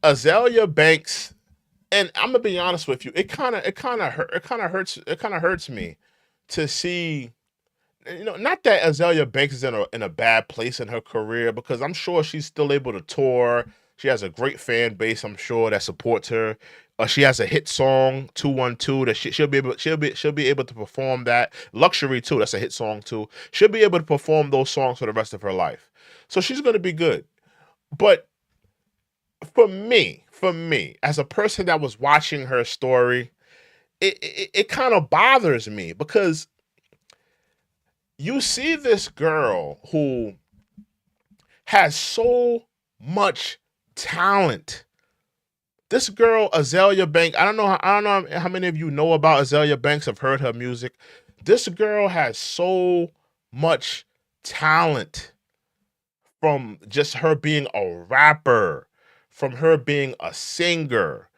Azealia Banks, and I'm gonna be honest with you, it kind of hurts me to see, not that Azealia Banks is in a bad place in her career, because I'm sure she's still able to tour. She has a great fan base, I'm sure, that supports her. She has a hit song, 212, that she'll be able to perform that. Luxury too, that's a hit song too. She'll be able to perform those songs for the rest of her life. So she's gonna be good. But for me, as a person that was watching her story, it kind of bothers me, because you see this girl who has so much talent. This girl, Azealia Banks, I don't know how many of you know about Azealia Banks, have heard her music. This girl has so much talent, from just her being a rapper, from her being a singer.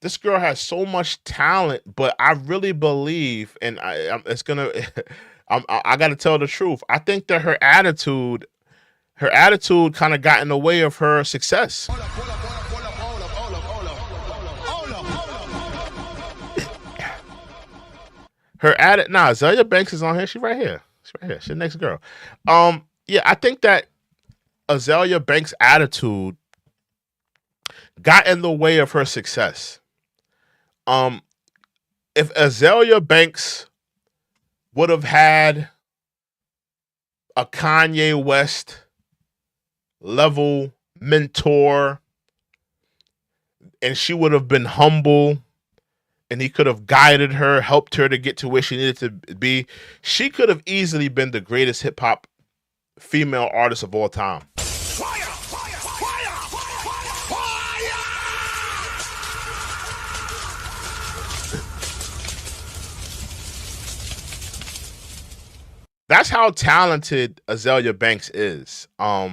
This girl has so much talent, but I really believe, and I got to tell the truth. I think that her attitude kind of got in the way of her success. Azealia Banks is on here. She's right here. She's the next girl. Yeah, I think that Azealia Banks' attitude got in the way of her success. If Azealia Banks would have had a Kanye West level mentor, and she would have been humble, and he could have guided her, helped her to get to where she needed to be, she could have easily been the greatest hip hop female artist of all time. That's how talented Azealia Banks is. I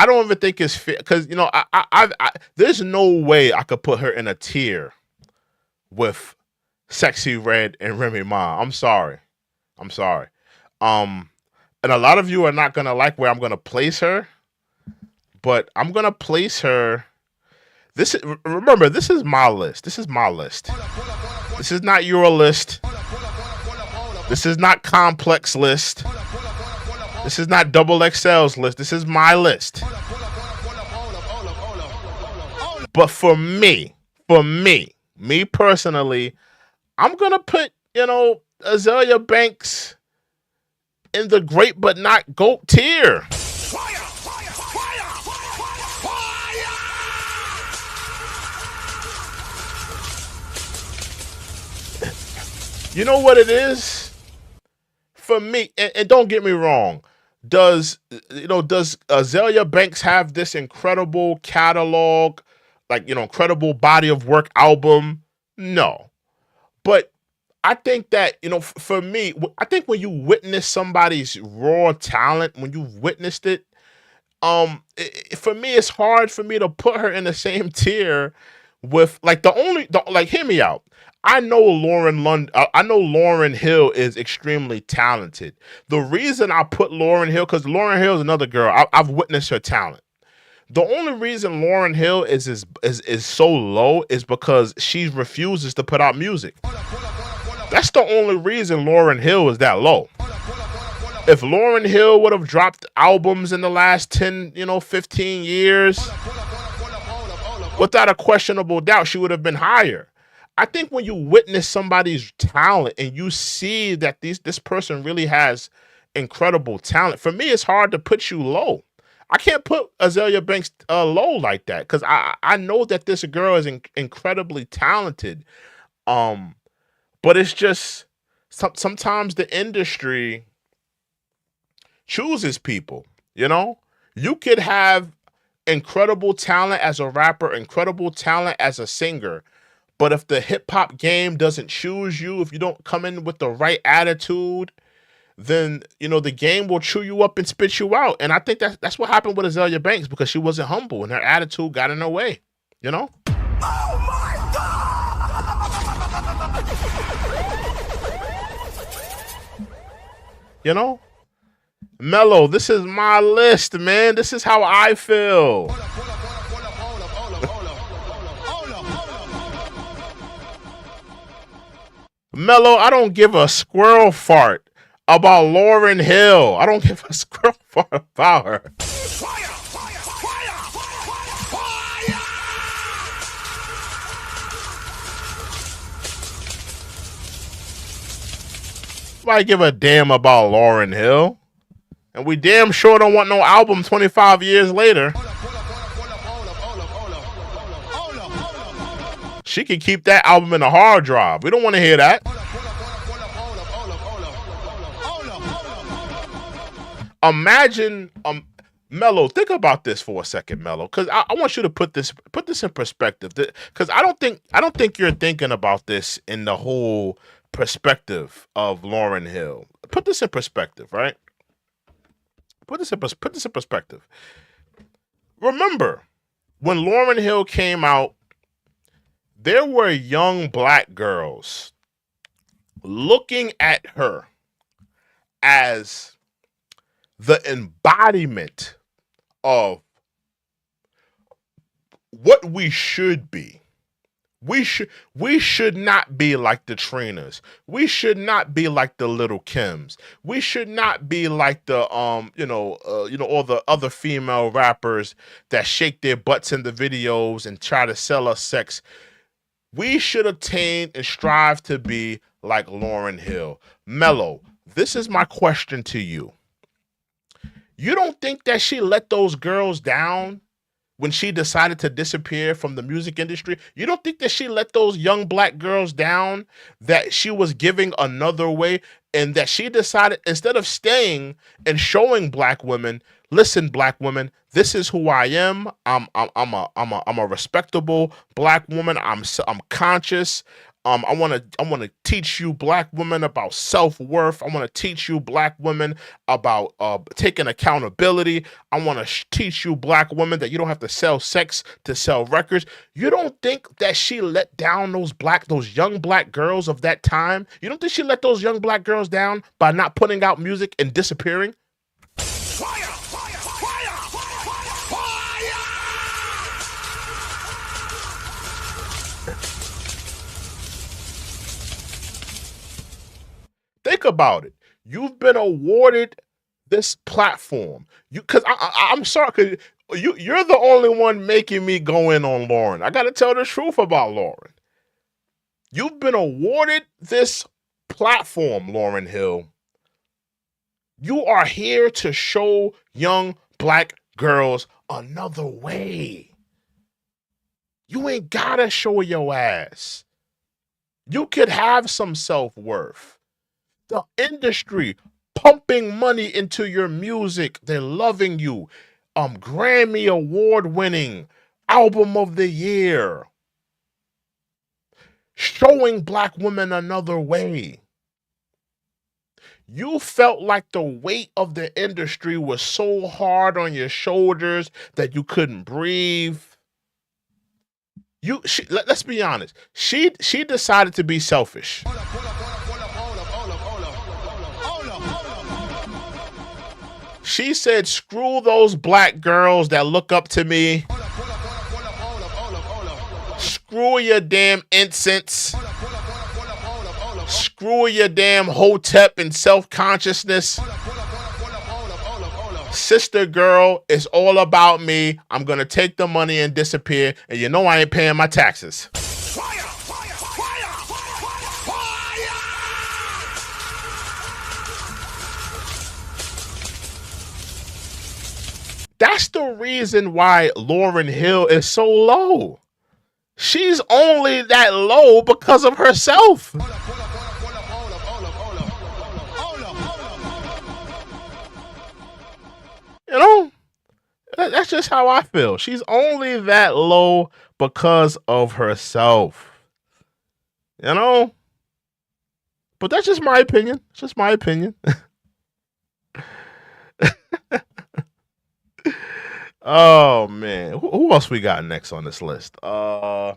don't even think it's fair, because there's no way I could put her in a tier with Sexyy Red and Remy Ma. I'm sorry. And a lot of you are not gonna like where I'm gonna place her, but I'm gonna place her. Remember, this is my list. This is not your list. This is not Complex list. This is not Double XL's list. This is my list. But for me personally, I'm gonna put, Azealia Banks in the great but not GOAT tier. You know what it is? For me, and don't get me wrong, does Azealia Banks have this incredible catalog, incredible body of work album? No. But I think that, for me, I think when you witness somebody's raw talent, when you've witnessed it, for me, it's hard for me to put her in the same tier with, hear me out. I know Lauryn Hill is extremely talented. The reason I put Lauryn Hill, because Lauryn Hill is another girl. I've witnessed her talent. The only reason Lauryn Hill is so low is because she refuses to put out music. That's the only reason Lauryn Hill is that low. If Lauryn Hill would have dropped albums in the last 10, 15 years, without a questionable doubt, she would have been higher. I think when you witness somebody's talent and you see that this person really has incredible talent, for me, it's hard to put you low. I can't put Azealia Banks low like that, because I know that this girl is incredibly talented. But it's just sometimes the industry chooses people. You could have incredible talent as a rapper, incredible talent as a singer, but if the hip hop game doesn't choose you, if you don't come in with the right attitude, then the game will chew you up and spit you out. And I think that's what happened with Azealia Banks, because she wasn't humble and her attitude got in her way. Oh my God! Mello, this is my list, man. This is how I feel. Mello, I don't give a squirrel fart about Lauryn Hill. I don't give a squirrel fart about her. Nobody give a damn about Lauryn Hill. And we damn sure don't want no album 25 years later. She can keep that album in a hard drive. We don't want to hear that. Imagine, Mello, think about this for a second, Mello, because I want you to put this in perspective. Because I don't think you're thinking about this in the whole perspective of Lauryn Hill. Put this in perspective, right? Put this in perspective. Remember, when Lauryn Hill came out, there were young black girls looking at her as the embodiment of what we should be. We should not be like the Trinas. We should not be like the Lil Kims. We should not be like the all the other female rappers that shake their butts in the videos and try to sell us sex. We should attain and strive to be like Lauryn Hill. Mello, this is my question to you. You don't think that she let those girls down when she decided to disappear from the music industry? You don't think that she let those young black girls down, that she was giving another way, and that she decided, instead of staying and showing black women, listen, black women, this is who I am. I'm a respectable black woman. I'm conscious. I want to teach you black women about self-worth. I want to teach you black women about taking accountability. I want to teach you black women that you don't have to sell sex to sell records. You don't think that she let down those young black girls of that time? You don't think she let those young black girls down by not putting out music and disappearing? Think about it. You've been awarded this platform. I'm sorry, because you're the only one making me go in on Lauryn. I got to tell the truth about Lauryn. You've been awarded this platform, Lauryn Hill. You are here to show young black girls another way. You ain't got to show your ass. You could have some self-worth. The industry pumping money into your music. They're loving you. Grammy award winning, album of the year. Showing black women another way. You felt like the weight of the industry was so hard on your shoulders that you couldn't breathe. Let's be honest. She decided to be selfish. She said, screw those black girls that look up to me. Screw your damn incense. Screw your damn hotep and self-consciousness. Sister girl, it's all about me. I'm going to take the money and disappear. And you know I ain't paying my taxes. That's the reason why Lauryn Hill is so low. She's only that low because of herself. You know, that's just how I feel. She's only that low because of herself. You know? But that's just my opinion. It's just my opinion. Oh man, who else we got next on this list? Oh,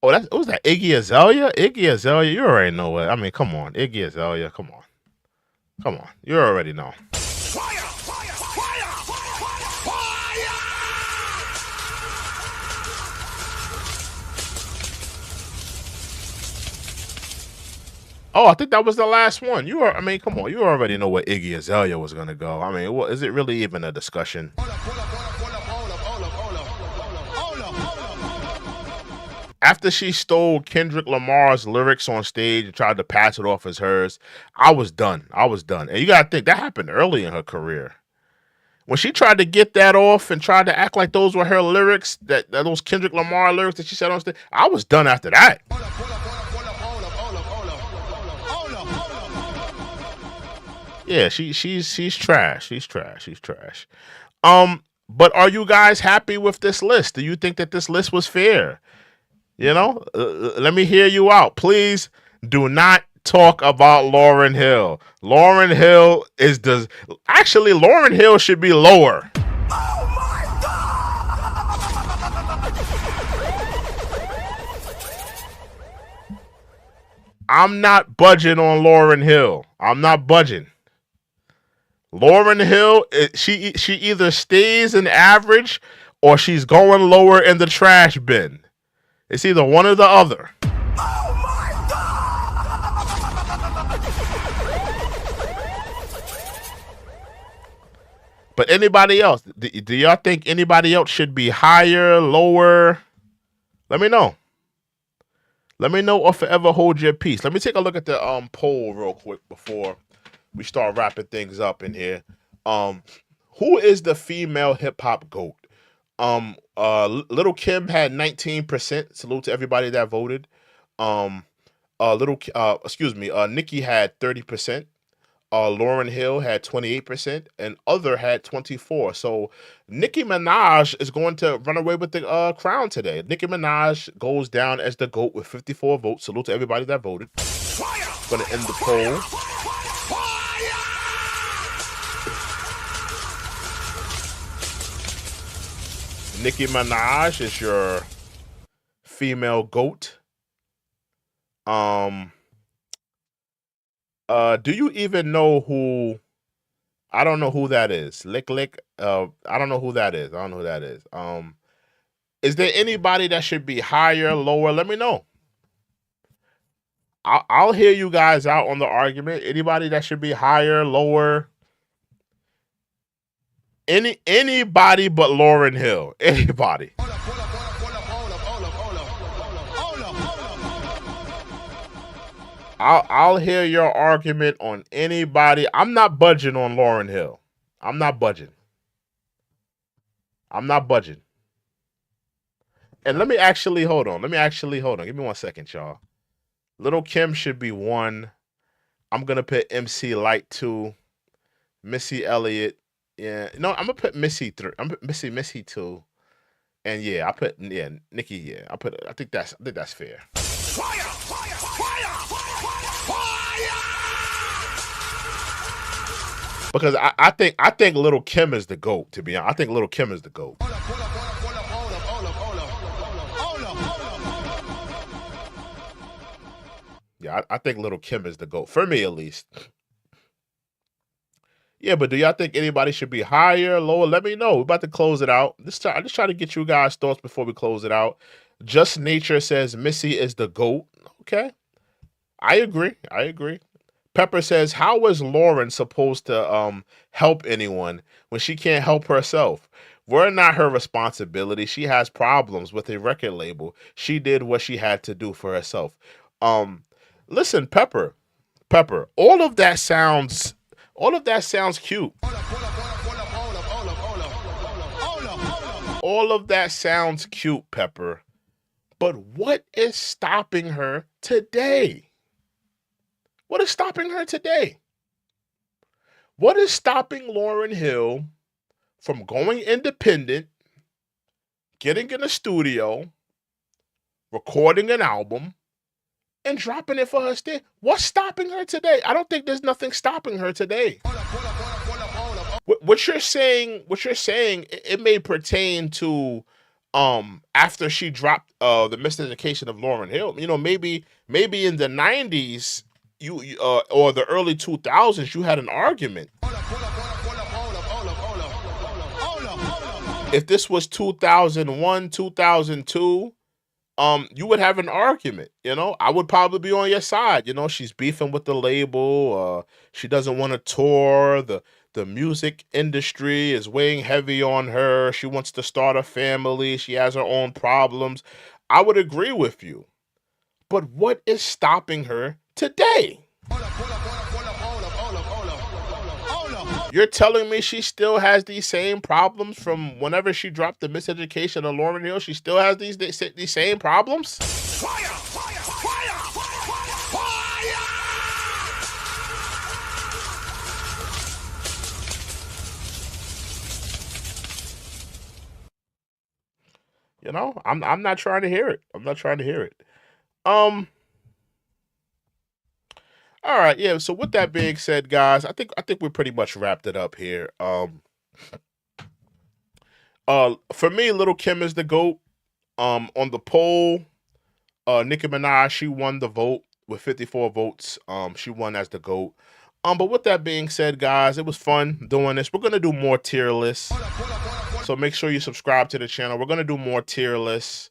that was that Iggy Azalea. Iggy Azalea, you already know what. I mean, come on, Iggy Azalea, come on, you already know. Oh, I think that was the last one. I mean, come on, you already know where Iggy Azalea was gonna go. I mean, is it really even a discussion? After she stole Kendrick Lamar's lyrics on stage and tried to pass it off as hers, I was done. And you gotta think that happened early in her career. When she tried to get that off and tried to act like those were her lyrics, that those Kendrick Lamar lyrics that she said on stage, I was done after that. Yeah, she's trash. She's trash. But are you guys happy with this list? Do you think that this list was fair? You know, let me hear you out. Please do not talk about Lauryn Hill. Lauryn Hill actually Lauryn Hill should be lower. Oh my God! I'm not budging on Lauryn Hill. I'm not budging. Lauryn Hill, she either stays an average or she's going lower in the trash bin. It's either one or the other. Oh my God! But anybody else? Do y'all think anybody else should be higher, lower? Let me know. Let me know or forever hold your peace. Let me take a look at the poll real quick before we start wrapping things up in here. Who is the female hip hop GOAT? Lil Kim had 19%. Salute to everybody that voted. Nicki had 30%. Lauryn Hill had 28%, and Other had 24%. So Nicki Minaj is going to run away with the crown today. Nicki Minaj goes down as the GOAT with 54 votes. Salute to everybody that voted. Going to end the poll. Nicki Minaj is your female GOAT. Do you even know who? I don't know who that is. Lick. I don't know who that is. Is there anybody that should be higher, lower? Let me know. I'll hear you guys out on the argument. Anybody that should be higher, lower? Anybody but Lauryn Hill. Anybody. I'll hear your argument on anybody. I'm not budging on Lauryn Hill. I'm not budging. And let me actually hold on. Give me 1 second, y'all. Lil Kim should be 1. I'm gonna put MC Lyte 2. Missy Elliott. Yeah, no, I'm gonna put Missy 3. I'm put Missy 2. And yeah, Nicki, yeah. I think that's fair. Because I think Lil Kim is the GOAT, to be honest. I think Lil Kim is the GOAT. Yeah, I think Lil Kim is the GOAT. For me, at least. Yeah, but do y'all think anybody should be higher, lower? Let me know. We're about to close it out. I just try to get you guys' thoughts before we close it out. Just Nature says Missy is the GOAT. Okay. I agree. Pepper says, how is Lauryn supposed to help anyone when she can't help herself? We're not her responsibility. She has problems with a record label. She did what she had to do for herself. Listen, Pepper, all of that sounds cute. All of that sounds cute, Pepper. But what is stopping her today? What is stopping her today? What is stopping Lauryn Hill from going independent, getting in a studio, recording an album, and dropping it for her stage? What's stopping her today? I don't think there's nothing stopping her today. what you're saying, it may pertain to after she dropped the miseducation of Lauryn Hill. You know, maybe in the 90s or the early 2000s you had an argument. If this was 2001, 2002, you would have an argument, you know? I would probably be on your side. You know, she's beefing with the label. She doesn't want to tour. The music industry is weighing heavy on her. She wants to start a family. She has her own problems. I would agree with you. But what is stopping her today? You're telling me she still has these same problems from whenever she dropped the miseducation of Lauryn Hill? She still has these same problems? Fire! Fire! Fire! Fire! You know, I'm not trying to hear it. I'm not trying to hear it. All right, yeah. So with that being said, guys, I think we pretty much wrapped it up here. For me, Lil Kim is the GOAT. On the poll, Nicki Minaj, she won the vote with 54 votes. She won as the GOAT. But with that being said, guys, it was fun doing this. We're gonna do more tier lists, so make sure you subscribe to the channel. We're gonna do more tier lists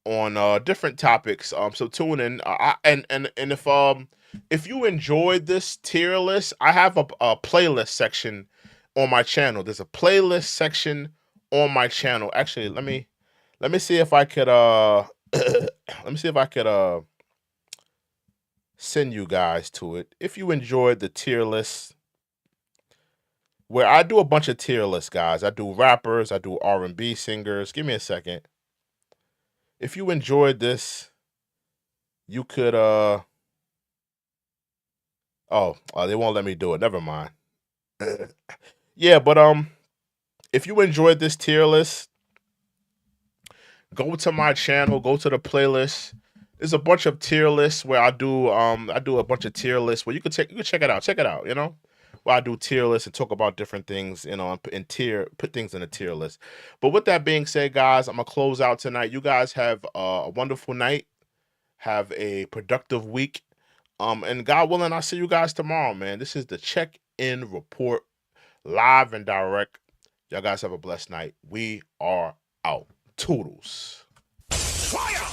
on different topics. So tune in. And if you enjoyed this tier list, I have a playlist section on my channel. There's a playlist section on my channel. Actually, let me see if I could send you guys to it. If you enjoyed the tier list, where I do a bunch of tier lists, guys. I do rappers, I do R&B singers. Give me a second. If you enjoyed this, you could oh, they won't let me do it. Never mind. Yeah, but if you enjoyed this tier list, go to my channel, go to the playlist. There's a bunch of tier lists where I do a bunch of tier lists where you can check it out. Check it out, you know? Where I do tier lists and talk about different things, you know, and put things in a tier list. But with that being said, guys, I'm gonna close out tonight. You guys have a wonderful night. Have a productive week. And God willing, I'll see you guys tomorrow, man. This is the Check-In Report, live and direct. Y'all guys have a blessed night. We are out. Toodles. Fire!